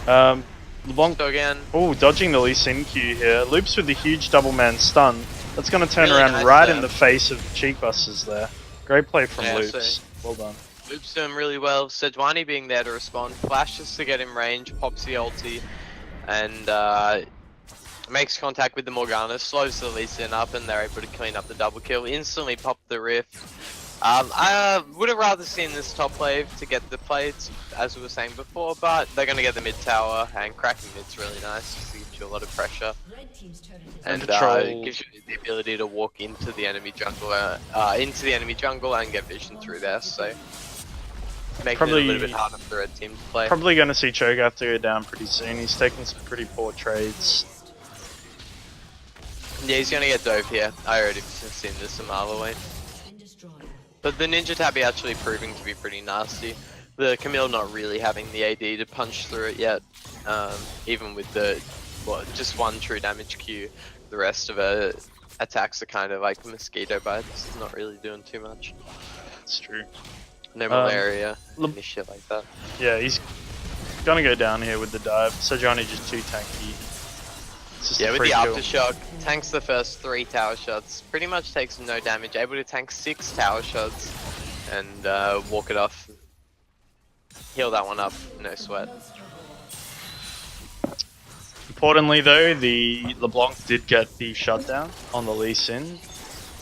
S4: LeBlanc...
S3: So again,
S4: Oh, dodging the Lee Sin Q here. Loops with the huge double man stun. That's going to turn
S3: Really
S4: around
S3: nice
S4: right
S3: there.
S4: in the face of the cheek busters there. Great play from
S3: Yeah,
S4: Loops. Well done.
S3: Loop's doing really well. Sejuani being there to respond, flashes to get in range, pops the ulti, and makes contact with the Morgana, slows the Lee Sin up, and they're able to clean up the double kill. Instantly pop the Rift. I would have rather seen this top wave to get the plates, as we were saying before, but they're going to get the mid tower, and cracking mid's really nice, because it gives you a lot of pressure.
S5: Red team's turret has
S3: And
S4: Control.
S3: it gives you the ability to walk into the enemy jungle, and get vision through there. So making
S4: Probably-
S3: it a little bit harder for the red team to play.
S4: Probably going to see Cho'Gath to go down pretty soon. He's taking some pretty poor trades.
S3: Yeah, he's gonna get dove here. I already seen this a mile away.
S5: been destroyed.
S3: But the Ninja Tabby actually proving to be pretty nasty. The Camille not really having the AD to punch through it yet. Even with the just one true damage Q, the rest of her attacks are kind of like mosquito bites, not really doing too much.
S4: It's true.
S3: No malaria,
S4: Leb-
S3: any shit like that.
S4: Yeah, he's going to go down here with the dive. Sejuani just too tanky. It's just
S3: Yeah,
S4: a
S3: with
S4: free
S3: the
S4: kill.
S3: aftershock, tanks the first 3 tower shots, pretty much takes no damage, able to tank 6 tower shots, and walk it off. Heal that one up, no sweat.
S4: Importantly though, the LeBlanc did get the shutdown on the Lee Sin,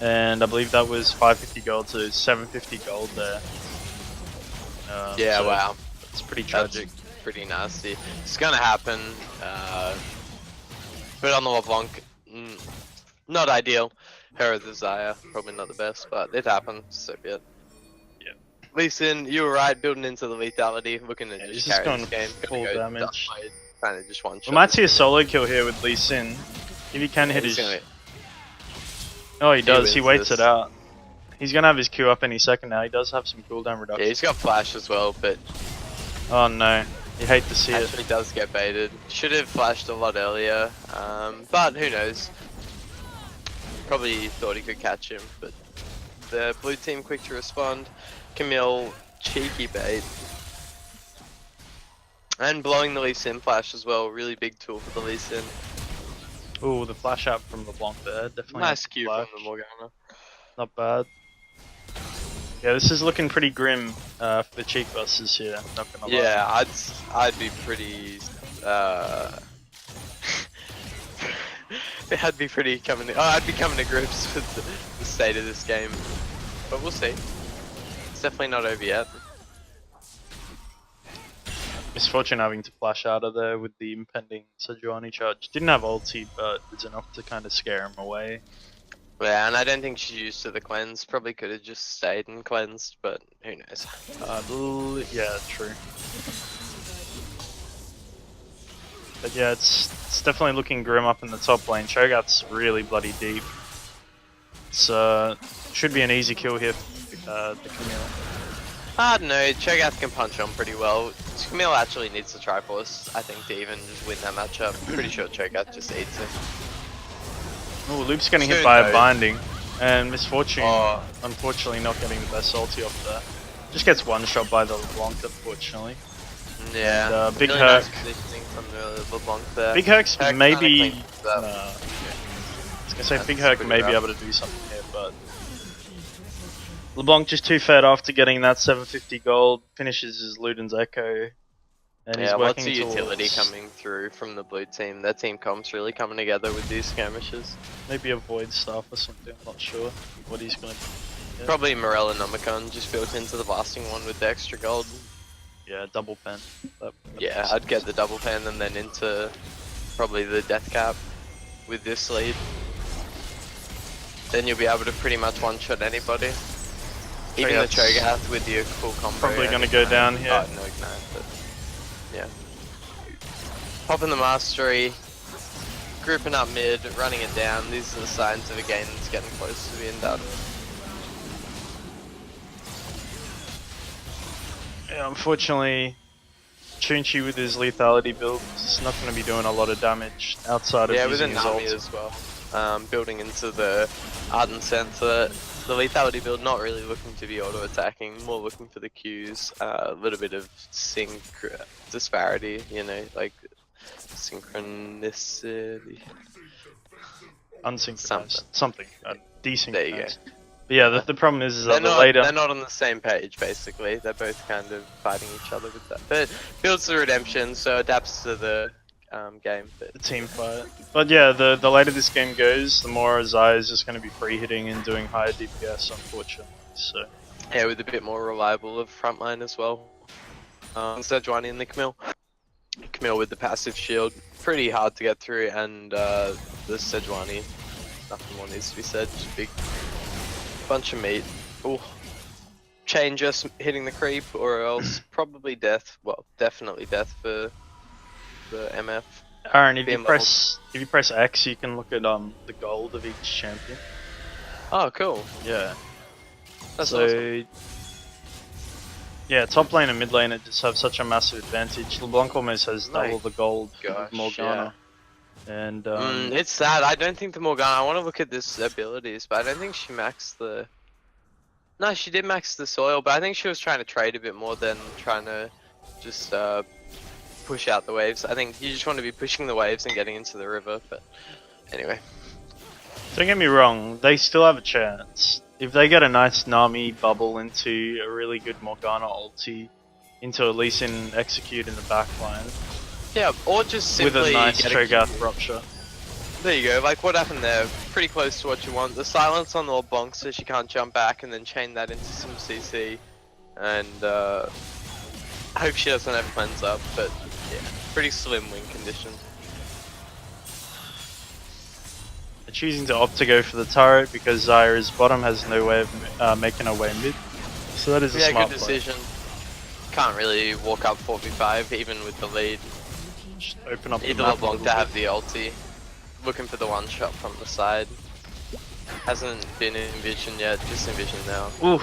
S4: and I believe that was 550 gold to 750 gold there.
S3: Yeah,
S4: so
S3: wow.
S4: It's pretty
S3: That's
S4: tragic.
S3: pretty nasty. It's gonna happen, but on the LeBlanc, not ideal. Her as a Zaya, probably not the best, but it happens, so be it.
S4: Yeah.
S3: Lee Sin, you were right, building into the lethality, looking to
S4: Yeah,
S3: just
S4: he's just
S3: carry this
S4: going
S3: game.
S4: full damage.
S3: Kind of just one shot.
S4: We might see a solo kill here with Lee Sin. If he can hit his... Oh, he does. He
S3: wins
S4: waits
S3: this.
S4: it out. He's going to have his Q up any second now. He does have some cooldown reduction.
S3: Yeah, he's got flash as well, but
S4: Oh no. You hate to see it.
S3: actually does get baited. Should have flashed a lot earlier, but who knows. Probably thought he could catch him, but the blue team quick to respond. Camille, cheeky bait. And blowing the Lee Sin flash as well, really big tool for the Lee Sin.
S4: Ooh, the flash out from LeBlanc there. Definitely
S3: Nice
S4: a
S3: Q
S4: flash.
S3: from the Morgana.
S4: Not bad. Yeah, this is looking pretty grim for the cheek busters here. Not gonna lie.
S3: Yeah, I'd be pretty. I'd be pretty coming. I'd be coming to grips with the state of this game, but we'll see. It's definitely not over yet.
S4: Misfortune having to flash out of there with the impending Sejuani charge. Didn't have ulti, but it's enough to kind of scare him away.
S3: Yeah, and I don't think she's used to the cleanse. Probably could have just stayed and cleansed, but who knows.
S4: Yeah, true. But yeah, it's definitely looking grim up in the top lane. Cho'Gath's really bloody deep. It's should be an easy kill here for the Camille.
S3: I don't know. Cho'Gath can punch on pretty well. Camille actually needs the Triforce, I think, to even just win that matchup. Pretty sure Cho'Gath just eats it.
S4: Oh, Loop's getting hit
S3: Soon,
S4: by
S3: though.
S4: a binding, and Misfortune,
S3: Oh.
S4: unfortunately, not getting the best ulti off there. Just gets one shot by the LeBlanc, unfortunately.
S3: Yeah.
S4: And, Big
S3: really
S4: Herc.
S3: nice positioning from the LeBlanc there.
S4: Big Herc's
S3: Herc
S4: maybe.
S3: kinda cleans up.
S4: I was gonna say
S3: That's
S4: Big Herc
S3: pretty
S4: may be
S3: rough.
S4: able to do something here, but LeBlanc just too fed after getting that 750 gold. Finishes his Luden's Echo, and he's
S3: Yeah,
S4: working
S3: lots of utility
S4: towards
S3: coming through from the blue team. Their team comp's really coming together with these skirmishes.
S4: maybe a Void Staff or something. I'm not sure what he's gonna do. Yeah.
S3: Probably Morella Nomicon just built into the blasting one with the extra gold.
S4: Yeah, double pen. That
S3: Yeah,
S4: makes
S3: I'd get
S4: sense.
S3: the double pen and then into probably the death cap with this lead. Then you'll be able to pretty much one-shot anybody. Even the
S4: Cho'Gath's
S3: Cho'Gath with your cool combo.
S4: probably
S3: and
S4: gonna go
S3: ignite.
S4: down here.
S3: Oh, no ignite, but yeah. Popping the mastery, grouping up mid, running it down. These are the signs of a game that's getting close to being done.
S4: Yeah, unfortunately, Chunchi with his lethality build is not going to be doing a lot of damage outside of
S3: Yeah, with a
S4: using his
S3: Nami
S4: ult.
S3: as well. Building into the Ardent Sensor. The lethality build not really looking to be auto-attacking, more looking for the Qs. A little bit of sync disparity, you know, like synchronicity.
S4: Unsynchronized. Something. Desynchronized.
S3: There you go.
S4: But yeah, the problem is
S3: They're
S4: that the
S3: not,
S4: later...
S3: they're not on the same page, basically. They're both kind of fighting each other with that. But builds the redemption, so adapts to the game. But
S4: the team fight. But yeah, the later this game goes, the more Zai is just going to be free hitting and doing higher DPS, unfortunately. So
S3: yeah, with a bit more reliable of frontline as well. Sejuani and the Camille. Camille with the passive shield, pretty hard to get through, and the Sejuani, nothing more needs to be said. Just big bunch of meat. Ooh. Chain just hitting the creep, or else probably death. Well, definitely death for the MF.
S4: Aaron, if you
S3: Being
S4: press X, you can look at the gold of each champion.
S3: Oh, cool.
S4: Yeah.
S3: That's
S4: so
S3: awesome.
S4: yeah, top lane and mid lane just have such a massive advantage. LeBlanc almost has double the gold
S3: Gosh,
S4: with Morgana. And
S3: it's sad. I don't think the Morgana. I want to look at this abilities, but I don't think she maxed the. No, she did max the soil, but I think she was trying to trade a bit more than trying to just push out the waves. I think you just want to be pushing the waves and getting into the river. But anyway,
S4: don't get me wrong, they still have a chance. If they get a nice Nami bubble into a really good Morgana ulti, into at least in execute in the backline,
S3: yeah, or just simply
S4: with a nice
S3: get
S4: Cho'Gath rupture.
S3: There you go, like what happened there, pretty close to what you want. The silence on the LeBlanc so she can't jump back, and then chain that into some CC. And I hope she doesn't have cleanse up, but yeah, pretty slim win condition.
S4: They're choosing to opt to go for the turret because Zyra's bottom has no way of making her way mid. So that is a smart
S3: good
S4: play.
S3: decision. Can't really walk up 4v5 even with the lead.
S4: Just open up the
S3: Either
S4: map a
S3: LeBlanc
S4: little
S3: to have
S4: bit.
S3: the ulti. Looking for the one shot from the side. Hasn't been envisioned yet, just envisioned now.
S4: Oof.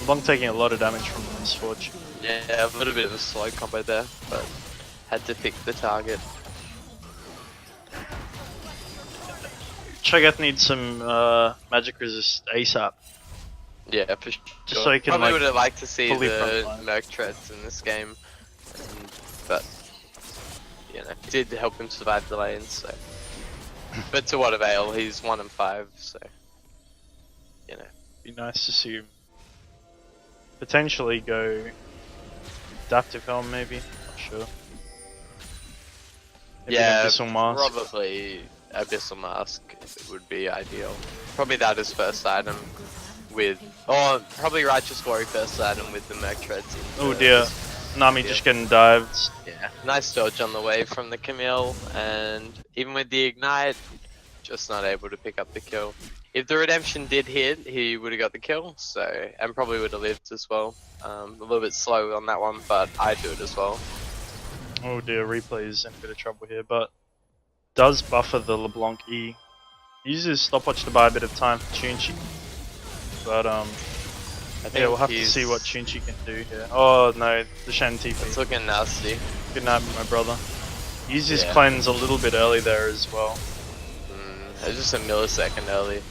S4: LeBlanc taking a lot of damage from the misfortune.
S3: Yeah, a little bit of a slow combo there, but had to pick the target.
S4: Cho'Gath needs some magic resist ASAP.
S3: Yeah, for sure.
S4: Just so he can,
S3: Probably
S4: like,
S3: would have liked to see
S4: fully
S3: the
S4: frontline.
S3: Merc treads in this game, but you know, it did help him survive the lanes. So, but to what avail? He's 1 and 5, so you know.
S4: Be nice to see him potentially go adaptive helm, maybe. Not sure. Maybe
S3: Yeah,
S4: Abyssal Mask.
S3: probably Abyssal Mask would be ideal. Probably that as first item with, or probably Righteous Glory first item with the Merc treads.
S4: Oh dear, Nami
S3: Yeah.
S4: just getting dived.
S3: Yeah, nice dodge on the way from the Camille, and even with the ignite, just not able to pick up the kill. If the redemption did hit, he would have got the kill, so, and probably would have lived as well. A little bit slow on that one, but I do it as well.
S4: Oh dear, replay is in a bit of trouble here, but does buffer the LeBlanc E. Uses stopwatch to buy a bit of time for Chunchi. But
S3: I think
S4: yeah, we'll have to see what Chunchi can do here. Oh no, the Shen
S3: It's
S4: TP.
S3: looking nasty.
S4: Good night, my brother. Used his
S3: Yeah.
S4: cleanse a little bit early there as well.
S3: It was just a millisecond early.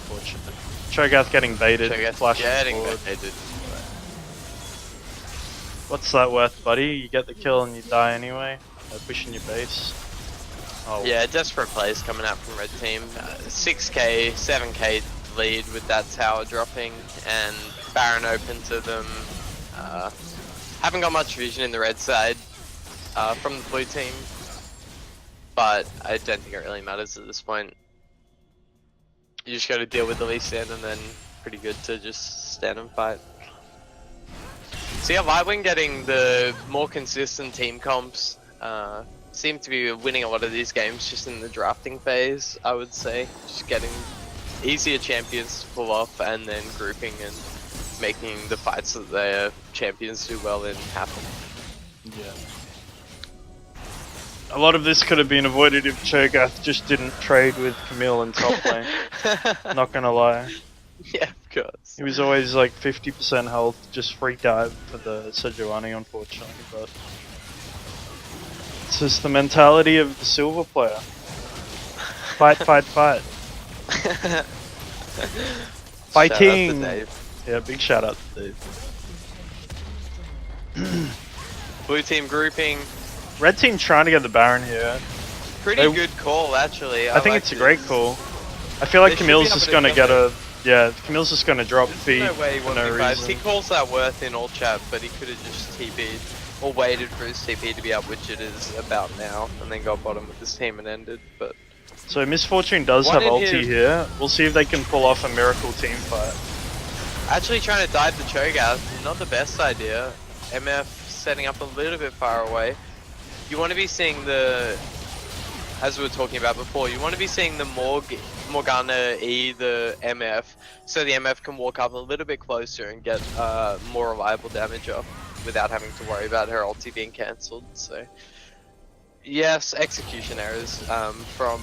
S4: Unfortunately. Cho'Gath getting baited. Flash
S3: Getting
S4: forward.
S3: baited.
S4: What's that worth, buddy? You get the kill and you die anyway. They're pushing your base. Oh,
S3: Yeah, desperate plays coming out from red team. 6k, 7k lead with that tower dropping, and Baron open to them. Haven't got much vision in the red side from the blue team, but I don't think it really matters at this point. You just got to deal with the Lee Stand, and then pretty good to just stand and fight. So yeah, Lightwing getting the more consistent team comps. Seem to be winning a lot of these games just in the drafting phase, I would say. Just getting easier champions to pull off, and then grouping and making the fights that their champions do well in happen.
S4: yeah. A lot of this could have been avoided if Cho'Gath just didn't trade with Camille in top lane. Not gonna lie.
S3: Yeah, course.
S4: He was always like 50% health, just free dive for the Sejuani, unfortunately, but it's just the mentality of the silver player. Fight, fight, fight. Fighting!
S3: Shout out to Dave.
S4: Yeah, big shout out to Dave.
S3: Blue team grouping.
S4: Red team trying to get the Baron here.
S3: Pretty
S4: They-
S3: good call, actually.
S4: I think
S3: like
S4: it's a great
S3: this.
S4: call. I feel like
S3: They should
S4: Camille's
S3: be
S4: just
S3: able to
S4: gonna get
S3: cover
S4: a... Yeah, Camille's just gonna drop
S3: There's
S4: feed
S3: no way he
S4: for
S3: won
S4: no
S3: the guys. He
S4: reason.
S3: calls that worth in all chat, but he could have just TP'd or waited for his TP to be up, which it is about now, and then got bottom with his team and ended. But
S4: So Misfortune does
S3: One
S4: have
S3: in
S4: ulti
S3: his-
S4: here. We'll see if they can pull off a miracle team fight.
S3: actually trying to dive the Cho'Gath, not the best idea. MF setting up a little bit far away. You want to be seeing the, as we were talking about before, you want to be seeing the Morgana E the MF, so the MF can walk up a little bit closer and get more reliable damage off without having to worry about her ulti being cancelled. So yes, execution errors from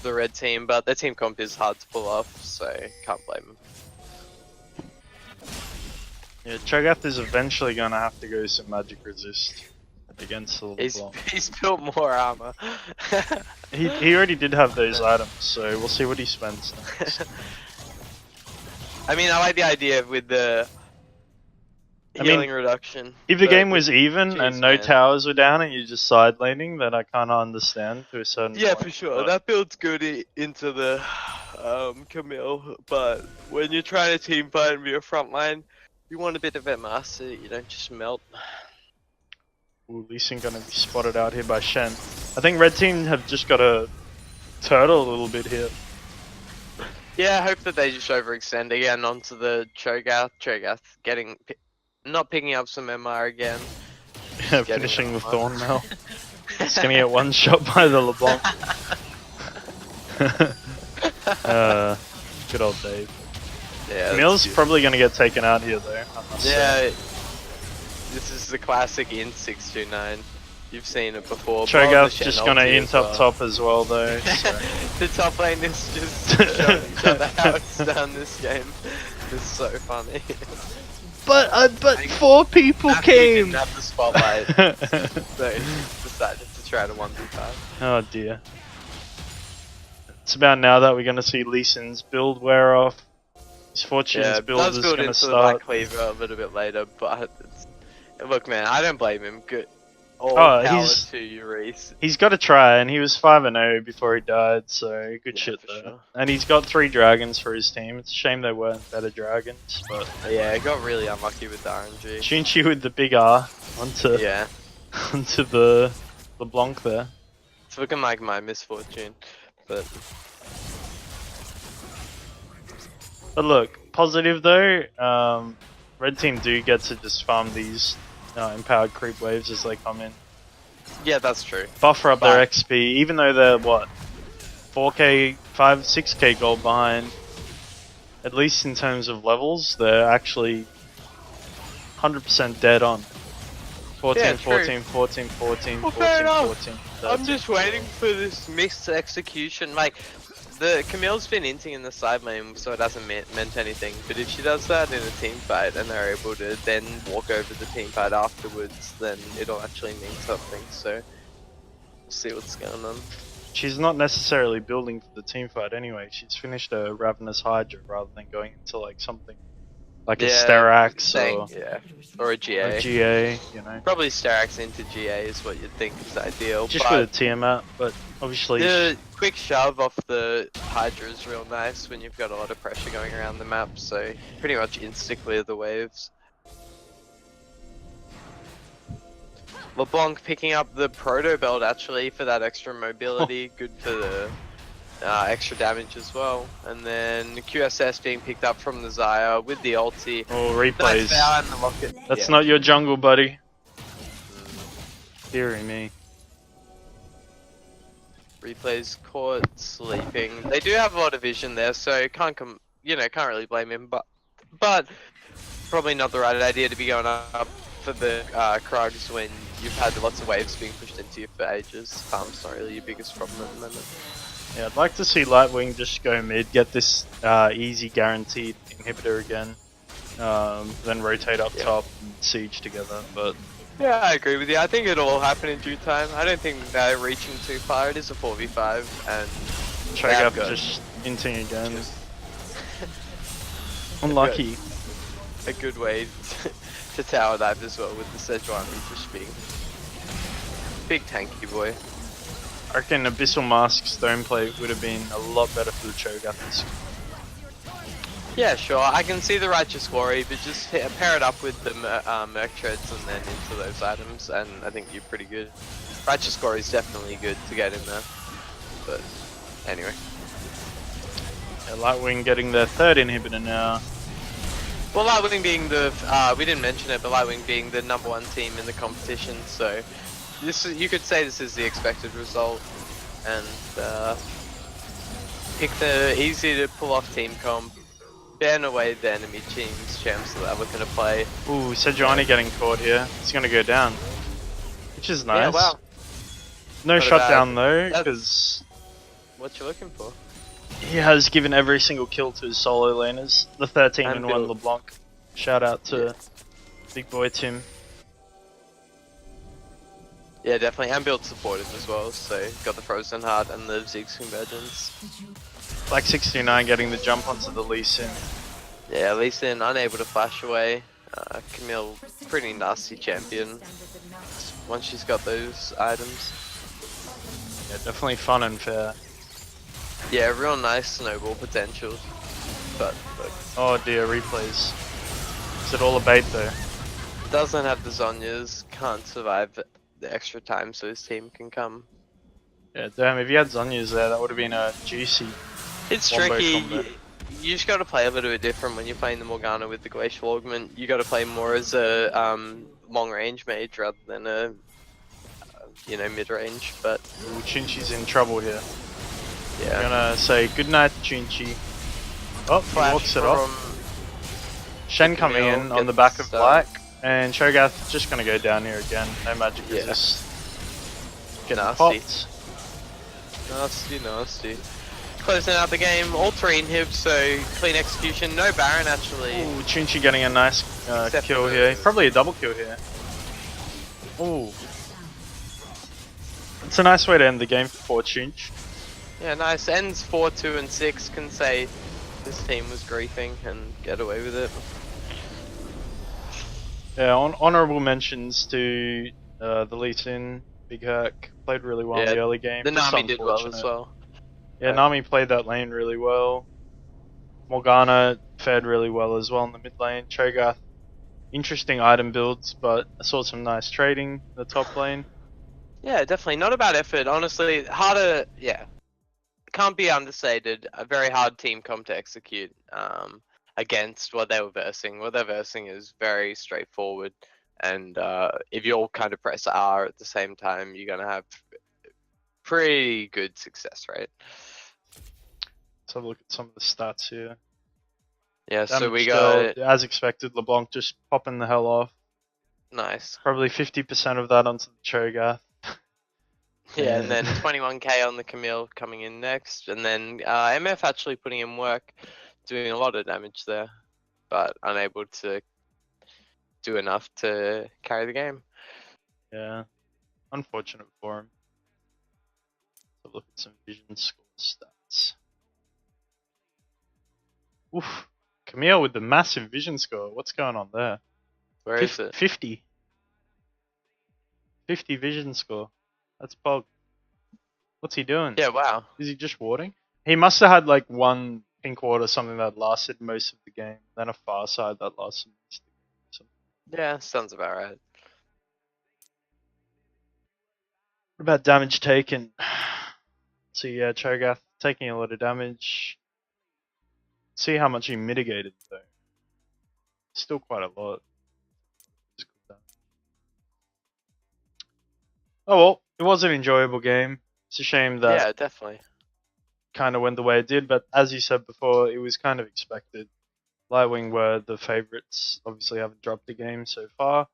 S3: the red team, but their team comp is hard to pull off, so can't blame them.
S4: Yeah, Cho'Gath is eventually gonna have to go some magic resist against the LeBlanc.
S3: He's built more armor.
S4: He already did have those items, so we'll see what he spends next.
S3: I mean, I like the idea with the
S4: I mean,
S3: healing reduction.
S4: If the
S3: but
S4: game was even
S3: jeez,
S4: and no
S3: man.
S4: towers were down and you're just side laning, then I kind of understand to a certain
S3: Yeah,
S4: point.
S3: for sure.
S4: but-
S3: That builds good into the Camille, but when you're trying to team fight and be a front line, you want a bit of a master. You don't just melt.
S4: Ooh, Lee Sin gonna be spotted out here by Shen. I think red team have just got to turtle a little bit here.
S3: Yeah, I hope that they just overextend again onto the Cho'Gath. Cho'Gath not picking up some MR again.
S4: Yeah,
S3: getting
S4: finishing the
S3: that
S4: Thorn
S3: one.
S4: Mail. It's gonna get one shot by the LeBlanc. Good old Dave.
S3: Yeah,
S4: Camille's
S3: that's
S4: probably gonna get taken out here though. I must say.
S3: Yeah, this is the classic in 629. You've seen it before.
S4: Cho'Gath's just gonna int up
S3: top.
S4: top as well though. So.
S3: The top lane is just showing each other how it's done this game. It's so funny.
S4: But 4 people
S3: Matthew
S4: came.
S3: didn't have the spotlight, so he decided to try to 1v5.
S4: Oh dear. It's about now that we're gonna see Lee Sin's build wear off. His Fortune's
S3: Yeah,
S4: build
S3: does
S4: is
S3: build
S4: gonna
S3: into the Black
S4: start.
S3: Cleaver a little bit later, but look, man, I don't blame him. Good. All
S4: Oh,
S3: power
S4: he's-
S3: to you, Reese.
S4: He's got to try, and he was 5-0 before he died, so good
S3: Yeah,
S4: shit
S3: for
S4: though.
S3: sure.
S4: And he's got 3 dragons for his team. It's a shame they weren't better dragons, but
S3: Yeah, I got really unlucky with the RNG.
S4: Shinchi with the big R onto
S3: Yeah,
S4: onto the LeBlanc there.
S3: it's looking like my misfortune, but
S4: But look, positive though. Red team do get to just farm these empowered creep waves as they come in.
S3: yeah, that's true.
S4: Buffer up their
S3: But-
S4: XP, even though they're what 4k, 6k gold behind. At least in terms of levels, they're actually 100% dead on. 14,
S3: Yeah, true.
S4: 14, 14, 14,
S3: Well,
S4: 14,
S3: fair enough.
S4: 14.
S3: I'm just waiting for this mixed execution. Like, the Camille's been inting in the side lane, so it hasn't meant anything. But if she does that in a team fight and they're able to then walk over the team fight afterwards, then it'll actually mean something. So we'll see what's going on.
S4: She's not necessarily building for the team fight anyway. She's finished a Ravenous Hydra rather than going into like something like a
S3: Yeah,
S4: Sterax or
S3: yeah, or a GA.
S4: a GA, you know.
S3: Probably Starax into GA is what you'd think is ideal.
S4: Just
S3: but
S4: with a Tiamat, but obviously
S3: the quick shove off the Hydra is real nice when you've got a lot of pressure going around the map, so pretty much insta-clear the waves. LeBlanc picking up the Proto Belt actually for that extra mobility, good for the extra damage as well. And then QSS being picked up from the Xayah with the ulti.
S4: oh,
S3: Nice
S4: replays.
S3: foul and the rocket.
S4: That's
S3: Yeah.
S4: not your jungle, buddy. Deary me.
S3: Replays caught sleeping. They do have a lot of vision there, so can't really blame him. But probably not the right idea to be going up for the Krugs when you've had lots of waves being pushed into you for ages. Farm's not really your biggest problem at the moment.
S4: Yeah, I'd like to see Lightwing just go mid, get this easy guaranteed inhibitor again, then rotate up
S3: Yeah.
S4: top and siege together. But
S3: Yeah, I agree with you. I think it'll all happen in due time. I don't think they're reaching too far. It is a 4v5, and
S4: Cho'Gath
S3: got
S4: just inting again.
S3: just
S4: Unlucky.
S3: a good way to tower dive as well with the Sejuani just being big tanky boy.
S4: I reckon Abyssal Mask Stoneplate would have been a lot better for the Cho'Gath.
S3: Yeah, sure. I can see the Righteous Glory, but just pair it up with the Merc Treads and then into those items, and I think you're pretty good. Righteous Glory is definitely good to get in there. But anyway.
S4: Yeah, Lightwing getting their third inhibitor now.
S3: Well, Lightwing being the, we didn't mention it, but Lightwing being the #1 team in the competition, so this is, you could say this is the expected result, and pick the easy to pull off team comp, ban away the enemy team's champs that they're looking to play.
S4: Ooh, Sejuani getting caught here. He's gonna go down, which is nice.
S3: Yeah, wow.
S4: No
S3: Not
S4: shutdown though,
S3: That's-
S4: because
S3: What you looking for?
S4: he has given every single kill to his solo laners. The 13
S3: And
S4: and 1
S3: Bill.
S4: LeBlanc. Shout out to big boy Tim.
S3: Yeah, definitely, and build supportive as well, so got the Frozen Heart and the Ziggs Convergence.
S4: Black 69 getting the jump onto the Lee Sin.
S3: Yeah, Lee Sin unable to flash away. Camille, pretty nasty champion once she's got those items.
S4: Yeah, definitely fun and fair.
S3: Yeah, real nice snowball potential. But look,
S4: Oh dear, replays. Is it all a bait though?
S3: doesn't have the Zonyas, can't survive the extra time so his team can come.
S4: Yeah, damn, if you had Zonyas there, that would have been a juicy.
S3: It's
S4: Wombo
S3: tricky.
S4: combo.
S3: You just gotta play a little bit different when you're playing the Morgana with the Glacial Augment. You gotta play more as a long range mage rather than a mid range. But
S4: Ooh, Chinchi's in trouble here. I'm
S3: yeah,
S4: gonna say goodnight, Chinchi. Oh, he
S3: Flash
S4: walks it off.
S3: from
S4: Shen coming
S3: Camille
S4: in on the
S3: gets
S4: back of
S3: stuck.
S4: Black, and Cho'Gath just gonna go down here again. No magic
S3: Yeah.
S4: resist. Getting
S3: Nasty.
S4: popped.
S3: Nasty. Closing out the game, all 3 inhibs, so clean execution. No Baron actually.
S4: Ooh, Chinchi getting a nice
S3: Except
S4: kill
S3: for
S4: here.
S3: the-
S4: Probably a double kill here. Ooh. It's a nice way to end the game for Chinch.
S3: Yeah, nice. Ends 4, 2, and 6. Can say this team was griefing and get away with it.
S4: Yeah, honorable mentions to the Lee Sin, Big Herc, played really well in
S3: Yeah,
S4: the early game.
S3: The
S4: just
S3: Nami did well as
S4: unfortunate.
S3: well.
S4: Yeah, Nami played that lane really well. Morgana fared really well as well in the mid lane. Cho'Gath, interesting item builds, but I saw some nice trading in the top lane.
S3: Yeah, definitely. Not a bad effort. Honestly, harder. Yeah, can't be understated. A very hard team comp to execute against what they were versing. What they're versing is very straightforward, and if you all kind of press R at the same time, you're gonna have pretty good success rate.
S4: Let's have a look at some of the stats here.
S3: Yeah, so
S4: Damage
S3: we got
S4: dealt, as expected, LeBlanc just popping the hell off.
S3: nice.
S4: Probably 50% of that onto the Cho'Gath.
S3: Yeah, and then 21k on the Camille coming in next, and then MF actually putting in work, doing a lot of damage there, but unable to do enough to carry the game.
S4: Yeah, unfortunate for him. Let's have a look at some vision score stats. Oof, Camille with the massive vision score. What's going on there?
S3: Where is it?
S4: 50. 50 vision score. That's Pog. What's he doing?
S3: Yeah, wow.
S4: Is he just warding? He must have had like one pink ward or something that lasted most of the game, then a far side that lasted most of the game.
S3: Yeah, sounds about right.
S4: What about damage taken? So yeah, Cho'Gath taking a lot of damage. See how much he mitigated though. Still quite a lot. Oh well, it was an enjoyable game. It's a shame that
S3: Yeah, definitely.
S4: kind of went the way it did, but as you said before, it was kind of expected. Lightwing were the favourites, obviously haven't dropped a game so far.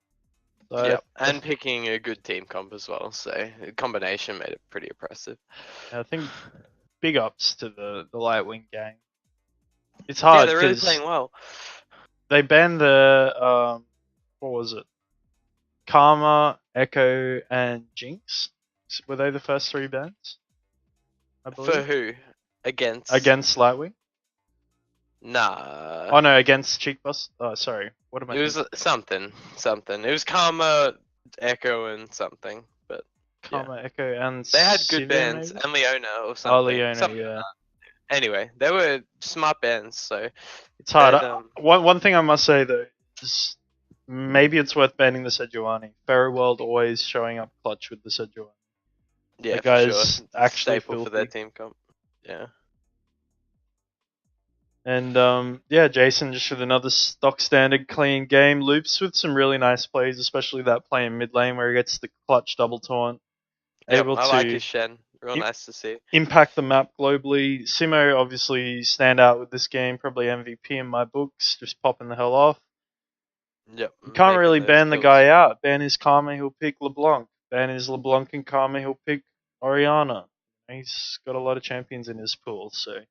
S4: So
S3: Yep, and picking a good team comp as well, so the combination made it pretty impressive.
S4: I think big ups to the Lightwing gang. It's
S3: Yeah,
S4: hard
S3: they're really
S4: because
S3: playing well.
S4: they banned the what was it? Karma, Echo, and Jinx. Were they the first 3 bans? I
S3: For
S4: believe.
S3: who? Against?
S4: Against Lightwing?
S3: Nah.
S4: Oh no, against Cheekbust. Oh, sorry. What am I
S3: It was
S4: thinking?
S3: something. It was Karma, Echo, and something. But
S4: Karma, Echo, and
S3: they had good
S4: Sivir,
S3: bands,
S4: maybe?
S3: and Leona or
S4: Oh,
S3: something.
S4: Leona,
S3: Something
S4: yeah.
S3: Anyway, they were smart bands, so
S4: It's hard.
S3: they'd,
S4: One thing I must say though is maybe it's worth banning the Sejuani. Fairyworld always showing up clutch with the Sejuani.
S3: yeah,
S4: That
S3: for
S4: guy's
S3: sure. It's a
S4: actually
S3: staple for their
S4: filthy.
S3: team comp. Yeah.
S4: And yeah, Jason just with another stock standard clean game. Loops with some really nice plays, especially that play in mid lane where he gets the clutch double taunt.
S3: Yep,
S4: Able
S3: I like
S4: to
S3: his Shen. Real
S4: im-
S3: nice to see.
S4: impact the map globally. Simo obviously stand out with this game, probably MVP in my books, just popping the hell off.
S3: Yep.
S4: You can't
S3: making
S4: really
S3: those
S4: ban the
S3: kills.
S4: guy out. Ban his Karma, he'll pick LeBlanc. Ban his LeBlanc and Karma, he'll pick Oriana. He's got a lot of champions in his pool, so good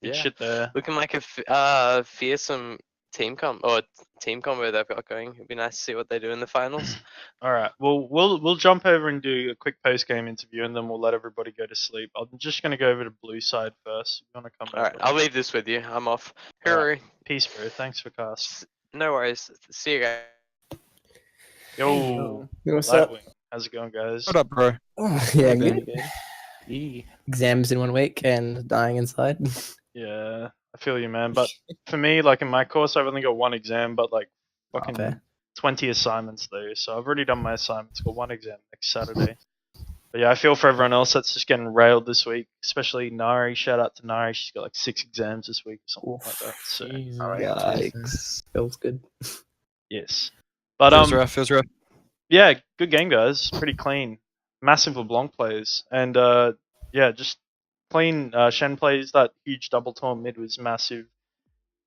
S3: Yeah.
S4: shit there.
S3: Looking like a fearsome team combo they've got going. It'd be nice to see what they do in the finals.
S4: All right, well we'll jump over and do a quick post game interview, and then we'll let everybody go to sleep. I'm just gonna go over to blue side first. You wanna come
S3: All right,
S4: over?
S3: I'll leave this with you. I'm off.
S4: All right.
S3: Hurry.
S4: Peace, bro. Thanks for cast.
S3: No worries. See you guys.
S4: Yo,
S6: What's up?
S4: Lightwing. How's it going, guys?
S2: What up, bro?
S6: Oh, yeah,
S2: Hey,
S6: good. Exams in 1 week and dying inside.
S4: Yeah, I feel you, man. But for me, like in my course, I've only got 1 exam, but like fucking
S6: fair.
S4: 20 assignments though. So I've already done my assignments. Got 1 exam next Saturday. But yeah, I feel for everyone else that's just getting railed this week, especially Nari. Shout out to Nari. She's got like 6 exams this week or something like that. So
S6: Yikes. Feels good.
S4: yes, but
S2: feels rough.
S4: yeah, good game, guys. Pretty clean. Massive LeBlanc plays. And yeah, just clean. Shen plays that huge double taunt mid was massive.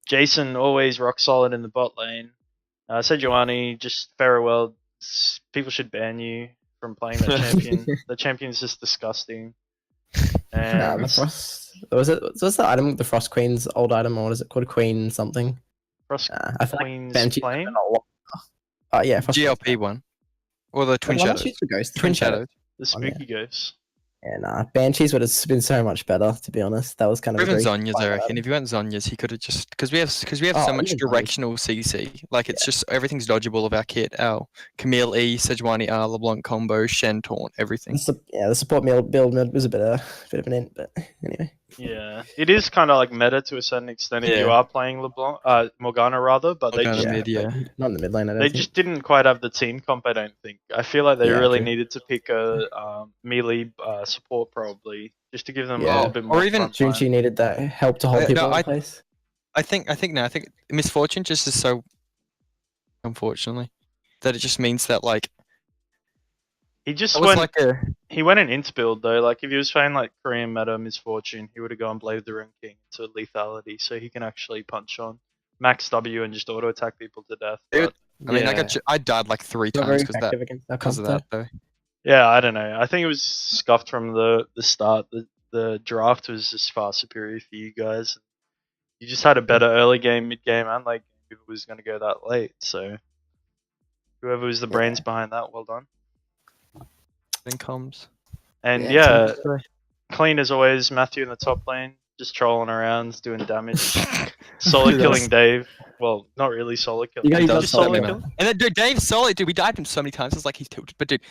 S4: Jason always rock solid in the bot lane. Sejuani, just farewell. People should ban you from playing that champion. The champion's just disgusting.
S6: Nah,
S4: And
S6: the Frost. Was the item, the Frost Queen's old item, or what is it called? Queen something?
S4: Frost
S6: I feel
S4: Queen's
S6: like Banshee.
S4: flame?
S6: Oh, yeah, Frost
S2: GLP one. Or the Twin
S6: Well,
S2: Shadows.
S6: that's the Ghost.
S2: Twin Shadows.
S4: The spooky ghosts.
S6: Yeah, nah. Banshees would have been so much better, to be honest. That was kind of
S2: Or
S6: a
S2: even
S6: very
S2: Zonya's, I reckon. If you went Zonya's, he could have just because we have
S6: Oh,
S2: so much
S6: even Zonya's.
S2: directional CC. Like it's just everything's dodgeable of our kit. Our Camille E, Sejuani R, LeBlanc combo, Shen taunt, everything.
S6: The support build mid was a bit of an int, but anyway.
S4: Yeah, it is kind of like meta to a certain extent if you
S2: Yeah.
S4: are playing LeBlanc, Morgana rather, but they
S2: Morgana
S4: just,
S2: mid, yeah.
S6: Not in the mid lane, I don't
S4: they
S6: think.
S4: just didn't quite have the team comp. I don't think. I feel like they
S6: Yeah,
S4: really
S6: true.
S4: needed to pick a melee support probably just to give them a
S6: Yeah.
S4: little bit more.
S2: Or even-
S4: front line.
S6: Junchi needed that help to hold
S2: No,
S6: people
S2: I-
S6: in place.
S2: I think Misfortune just is so unfortunately that it just means that like
S4: He just
S2: it was
S4: went.
S2: like a
S4: He went an int build though. Like if he was playing like Korean meta Misfortune, he would have gone Blade the Rune King to lethality, so he can actually punch on max W and just auto attack people to death.
S2: Dude,
S4: But,
S2: I mean,
S4: yeah.
S2: I died like 3
S6: Not very
S2: times
S6: effective against that
S2: because of
S6: comp,
S2: that though.
S4: Yeah, I don't know. I think it was scuffed from the start. The draft was just far superior for you guys. You just had a better early game, mid game, and late game if it was going to go that late. So whoever was the brains behind that, well done.
S2: Then comes.
S4: And
S6: Yeah,
S4: yeah, clean as always. Matthew in the top lane, just trolling around, doing damage. Solo killing Dave. Well, not really solo killing.
S6: You guys
S4: Did
S6: love
S4: you
S6: solo
S4: solo
S6: killing.
S4: kill?
S2: And then dude, Dave solo, dude, we died him so many times. It's like he's tilted. But dude,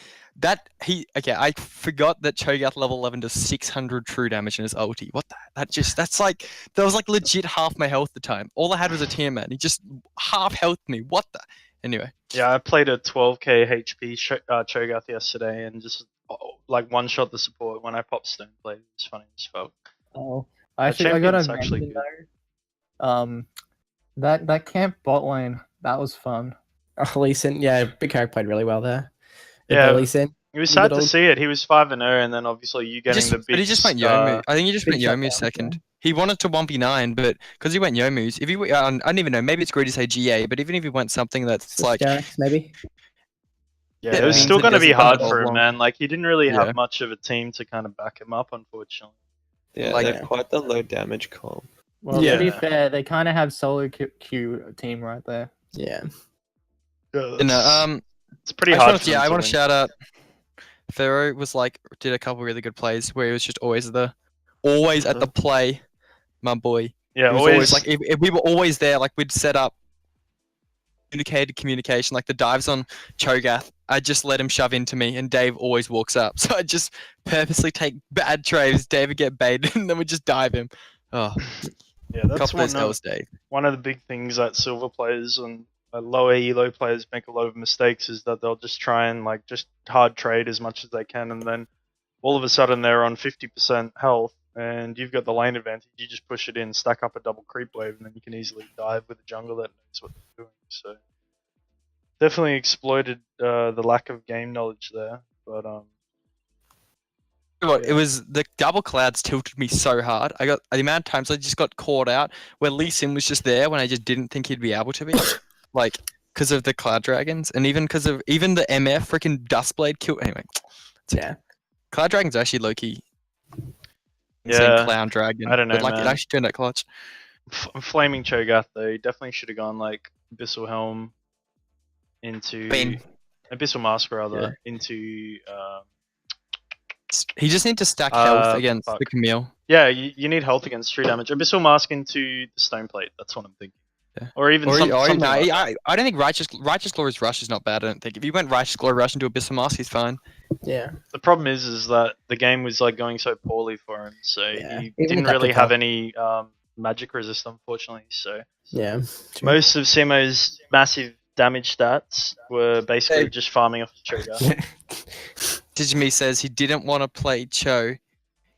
S2: I forgot that Cho'Gath level 11 does 600 true damage in his ulti. What the? That was like legit half my health at the time. All I had was a tear man. He just half healthed me. What the? Anyway.
S4: Yeah, I played a 12k HP Cho'Gath yesterday and just like one shot the support when I popped Stone Blade. It was funny as fuck.
S7: Oh,
S4: The
S7: actually, I gotta
S4: champion's actually
S7: mention though, that camp bot lane, that was fun.
S6: Oh, Lee Sin, yeah, Big Carrick played really well there.
S4: Yeah,
S6: Lee Sin.
S4: it was
S6: You
S4: sad
S6: good
S4: to
S6: old-
S4: see it. He was 5-0, and then obviously you getting the big.
S2: But he just went Yomu. I think he just
S6: big
S2: went
S6: shutdown,
S2: Yomu second. He wanted to 1v9, but because he went Yomu's, if he, I don't even know, maybe it's greedy to say GA, but even if he went something that's like,
S6: Jarax, maybe.
S4: Yeah,
S2: that
S4: it was
S2: means
S4: still
S2: that
S4: going to
S2: there's
S4: be
S2: a
S4: hard
S2: double
S4: for him,
S2: long.
S4: man. Like he didn't really
S2: Yeah.
S4: have much of a team to kind of back him up, unfortunately.
S8: Yeah,
S2: Like-
S8: they're quite the low damage comp.
S7: Well,
S6: Yeah.
S7: to be fair, they kind of have solo Q team right there.
S6: Yeah.
S2: You know,
S4: it's pretty
S2: I just
S4: hard.
S2: wanted,
S4: For
S2: yeah,
S4: them
S2: I
S4: to
S2: want to
S4: win.
S2: shout out. Pharaoh was like did a couple really good plays where he was just always at the play, my boy.
S4: Yeah,
S2: He was
S4: always.
S2: always like if we were always there, like we'd set up communication, like the dives on Cho'Gath. I just let him shove into me, and Dave always walks up. So I just purposely take bad traves. Dave would get baited, and then we just dive him. Oh,
S4: Yeah, that's
S2: couple those
S4: one.
S2: L's, Dave.
S4: One of the big things that silver players and lower elo players make a lot of mistakes is that they'll just try and like just hard trade as much as they can, and then all of a sudden they're on 50% health, and you've got the lane advantage. You just push it in, stack up a double creep wave, and then you can easily dive with a jungle that knows what they're doing. So definitely exploited the lack of game knowledge there, but
S2: What,
S4: Yeah.
S2: It was the double clouds tilted me so hard. I got the amount of times I just got caught out where Lee Sin was just there when I just didn't think he'd be able to be, like because of the cloud dragons and even because of even the MF freaking Dustblade killed. Anyway,
S6: Yeah.
S2: cloud dragons are actually Loki.
S4: Yeah,
S2: cloud dragon.
S4: I don't know,
S2: but like
S4: man.
S2: it actually turned out clutch.
S4: Flaming Cho'Gath though, he definitely should have gone like Abyssal Helm into
S2: mean-
S4: Abyssal Mask rather
S6: Yeah.
S4: into
S2: He just needs to stack health against
S4: fuck.
S2: the Camille.
S4: yeah, you need health against true damage. Abyssal Mask into the Stone Plate. That's what I'm thinking.
S2: Yeah.
S4: Or even
S2: Or,
S4: something
S2: no,
S4: like that.
S2: I don't think Righteous Glorious Rush is not bad. I don't think if you went Righteous Glory Rush into Abyssal Mask, he's fine.
S6: Yeah.
S4: The problem is that the game was like going so poorly for him, so
S6: Yeah.
S4: he
S6: Even
S4: didn't
S6: with that
S4: really
S6: pick
S4: have
S6: up.
S4: any magic resist, unfortunately. So
S6: Yeah.
S4: most of Simo's massive damage stats were basically
S2: Hey.
S4: just farming off the trigger.
S2: Digimi says he didn't want to play Cho.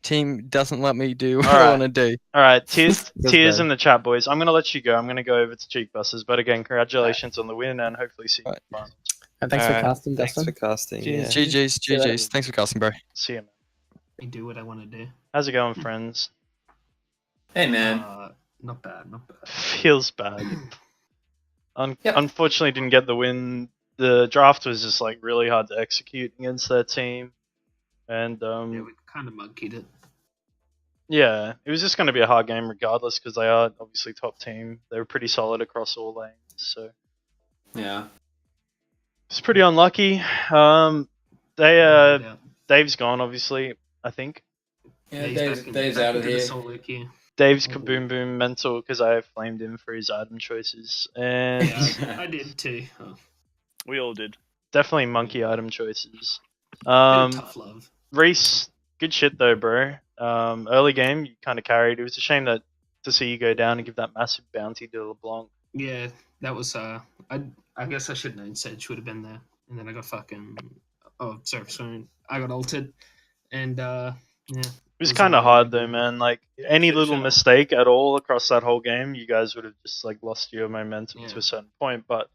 S2: Team doesn't let me do what I
S4: Alright.
S2: want to do.
S4: All right, tears
S6: bad.
S4: in the chat, boys. I'm gonna let you go. I'm gonna go over to Cheek Busters, but again, congratulations on the win, and hopefully see you in the finals.
S6: And thanks for
S2: Alright.
S6: casting,
S8: Thanks
S6: Dustin.
S8: for casting. Yeah.
S2: GG's, GG's. Thanks for casting, bro.
S4: See you, man.
S9: I do what I want to do.
S4: How's it going, friends?
S10: Hey man.
S9: Not bad, not bad.
S4: Feels bad.
S10: Yep.
S4: Unfortunately, didn't get the win. The draft was just like really hard to execute against their team, and
S9: Yeah, we kind of monkeyed it.
S4: yeah, it was just going to be a hard game regardless because they are obviously top team. They were pretty solid across all lanes, so
S10: Yeah.
S4: it's pretty unlucky. They
S9: Yeah.
S4: Dave's gone, obviously. I think
S10: Yeah,
S9: he's
S10: Dave's,
S9: back in-
S10: Dave's
S9: back
S10: out of
S9: into the
S10: here.
S9: solo queue.
S4: Dave's
S9: Oh.
S4: kaboom boom mental because I flamed him for his item choices, and
S9: Yeah, I did too. Oh,
S4: we all did. Definitely monkey item choices.
S9: bit of tough love.
S4: Reese, good shit though, bro. Early game, you kind of carried. It was a shame that to see you go down and give that massive bounty to LeBlanc.
S9: Yeah, that was I guess I should have known Sedge would have been there, and then I got fucking sorry, I got ulted, and yeah.
S4: It was
S9: was
S4: kind of
S9: a-
S4: hard though, man. Like any
S9: Shit
S4: little
S9: show.
S4: mistake at all across that whole game, you guys would have just like lost your momentum to
S9: Yeah.
S4: a certain point. But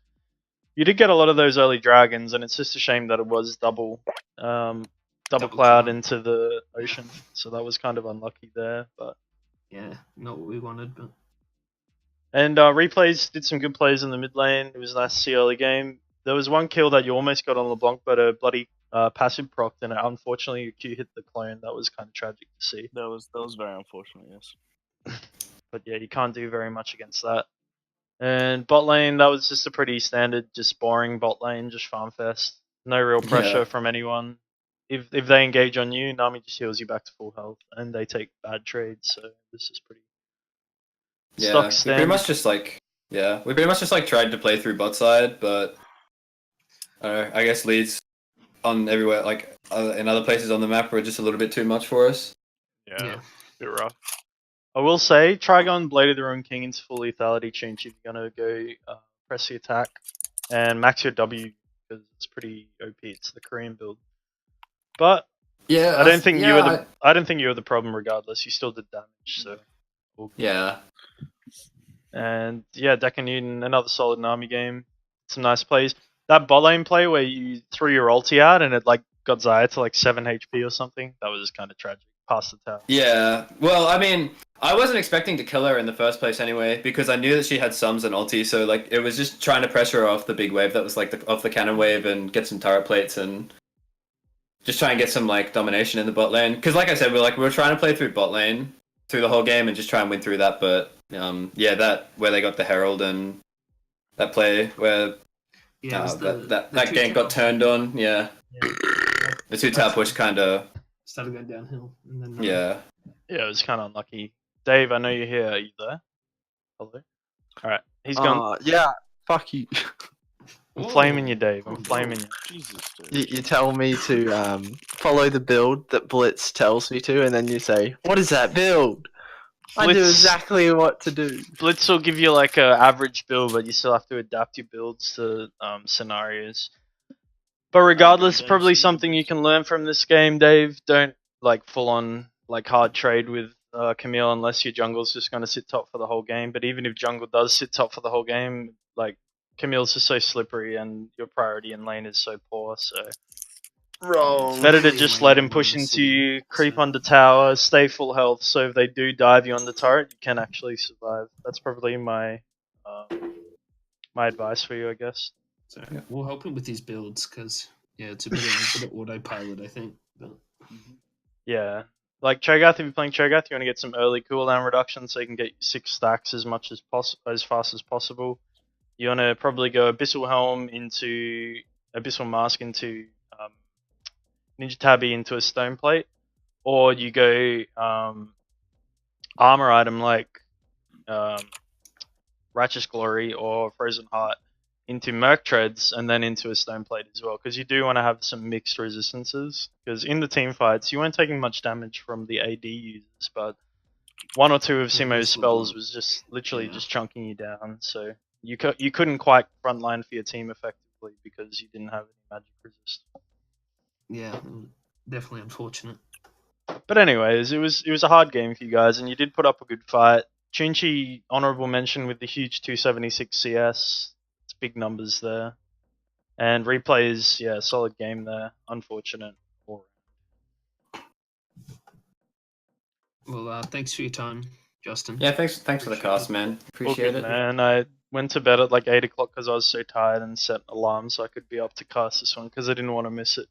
S4: you did get a lot of those early dragons, and it's just a shame that it was double cloud
S9: cloud.
S4: into the ocean. So that was kind of unlucky there. But
S9: Yeah, not what we wanted, but
S4: and replays did some good plays in the mid lane. It was nice to see early game. There was one kill that you almost got on LeBlanc, but a bloody passive procced, and unfortunately your Q hit the clone. That was kind of tragic to see.
S11: That was very unfortunate. Yes.
S4: But yeah, you can't do very much against that. And bot lane, that was just a pretty standard, just boring bot lane, just farm fest. No real pressure
S10: Yeah.
S4: from anyone. If they engage on you, Nami just heals you back to full health, and they take bad trades. So this is pretty
S10: Yeah.
S4: stock
S10: We pretty
S4: standard.
S10: much just like we pretty much just like tried to play through bot side, but I guess leads on everywhere like in other places on the map were just a little bit too much for us.
S4: Yeah,
S9: Yeah.
S4: bit rough. I will say, try going Blade of the Ruined King into full lethality change if you're gonna go press the attack and max your W because it's pretty OP. It's the Korean build, but
S10: Yeah.
S4: I don't think you
S10: yeah,
S4: were the I don't think you were the problem regardless. You still did damage, so.
S10: Yeah.
S4: And yeah, Deca Newton, another solid Nami game. Some nice plays. That bot lane play where you threw your ulti out and it like got Zaya to like 7 HP or something. That was kind of tragic. Past the tower.
S10: Yeah. Well, I mean, I wasn't expecting to kill her in the first place anyway, because I knew that she had sums and ulti, so like it was just trying to pressure her off the big wave that was like off the cannon wave and get some turret plates and just try and get some like domination in the bot lane. Because like I said, we were trying to play through bot lane through the whole game and just try and win through that. But yeah, that where they got the Herald and that play where
S9: Yeah, it was
S10: that
S9: the two
S10: gank got
S9: tower-
S10: turned on. Yeah,
S9: Yeah,
S10: the 2-tap push kind of.
S9: started going downhill, and then
S10: Yeah.
S4: Yeah, it was kind of unlucky. Dave, I know you're here. Are you there? Hello. All right, he's gone.
S8: Yeah, fuck you.
S4: I'm flaming you, Dave. I'm flaming you.
S11: Jesus, dude.
S8: You tell me to follow the build that Blitz tells me to, and then you say, "What is that build?" I do
S4: Blitz-
S8: exactly what to do.
S4: Blitz will give you like a average build, but you still have to adapt your builds to scenarios. But regardless,
S11: don't
S4: probably
S11: see
S4: something you
S11: Blitz.
S4: can learn from this game, Dave. Don't like full on like hard trade with Camille unless your jungle's just going to sit top for the whole game. But even if jungle does sit top for the whole game, like Camille's just so slippery and your priority in lane is so poor. So
S8: Wrong.
S4: it's better to
S9: Really
S4: just
S9: lane
S4: let him
S9: on
S4: push
S9: the
S4: into
S9: city,
S4: you, creep
S9: so-
S4: under tower, stay full health. So if they do dive you on the turret, you can actually survive. That's probably my my advice for you, I guess.
S9: So we'll help him with his builds because it's a bit of autopilot, I think. But
S4: Yeah. Like Cho'Gath, if you're playing Cho'Gath, you want to get some early cooldown reduction so you can get 6 stacks as fast as possible. You want to probably go Abyssal Helm into Abyssal Mask into Ninja Tabby into a Stone Plate, or you go armor item like Righteous Glory or Frozen Heart into Merc Treads and then into a Stone Plate as well, because you do want to have some mixed resistances. Because in the team fights, you weren't taking much damage from the AD users, but 1 or 2 of
S9: Yeah,
S4: Simo's
S9: this
S4: spells
S9: one-
S4: was just literally
S9: yeah.
S4: just chunking you down. So you couldn't quite frontline for your team effectively because you didn't have any magic resist.
S9: yeah, definitely unfortunate.
S4: But anyways, it was a hard game for you guys, and you did put up a good fight. Chinchi, honorable mention with the huge 276 CS. It's big numbers there. And Replay is, solid game there. Unfortunate.
S9: Well, thanks for your time, Justin.
S10: Yeah, thanks for the
S9: Appreciate
S10: cast,
S9: it.
S10: man.
S4: All
S10: Appreciate
S4: good,
S10: it.
S4: man. I went to bed at like 8 o'clock because I was so tired and set alarm so I could be up to cast this one because I didn't want to miss it.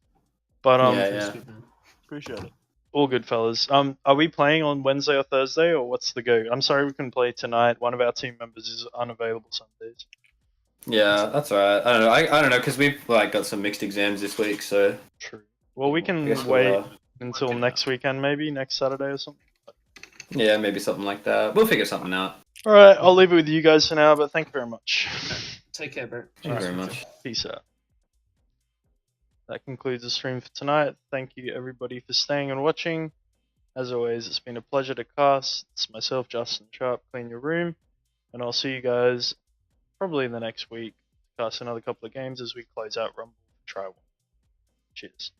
S4: But
S10: Yeah,
S9: That's
S10: yeah.
S9: good, man.
S11: Appreciate it.
S4: all good, fellas. Are we playing on Wednesday or Thursday, or what's the go? I'm sorry we couldn't play tonight. One of our team members is unavailable Sundays.
S10: Yeah, that's alright. I don't know. I don't know because we've like got some mixed exams this week, so
S4: True. Well, we
S10: I
S4: can
S10: guess
S4: wait
S10: we'll,
S4: until next weekend, maybe next Saturday or something.
S10: yeah, maybe something like that. We'll figure something out.
S4: All right, I'll leave it with you guys for now. But thank you very much.
S9: Take care, bro.
S10: Thank you very much.
S4: Peace out. That concludes the stream for tonight. Thank you everybody for staying and watching. As always, it's been a pleasure to cast. It's myself, Justin Sharp, Clean Your Room, and I'll see you guys probably in the next week. Cast another couple of games as we close out Rumble Try 1. Cheers.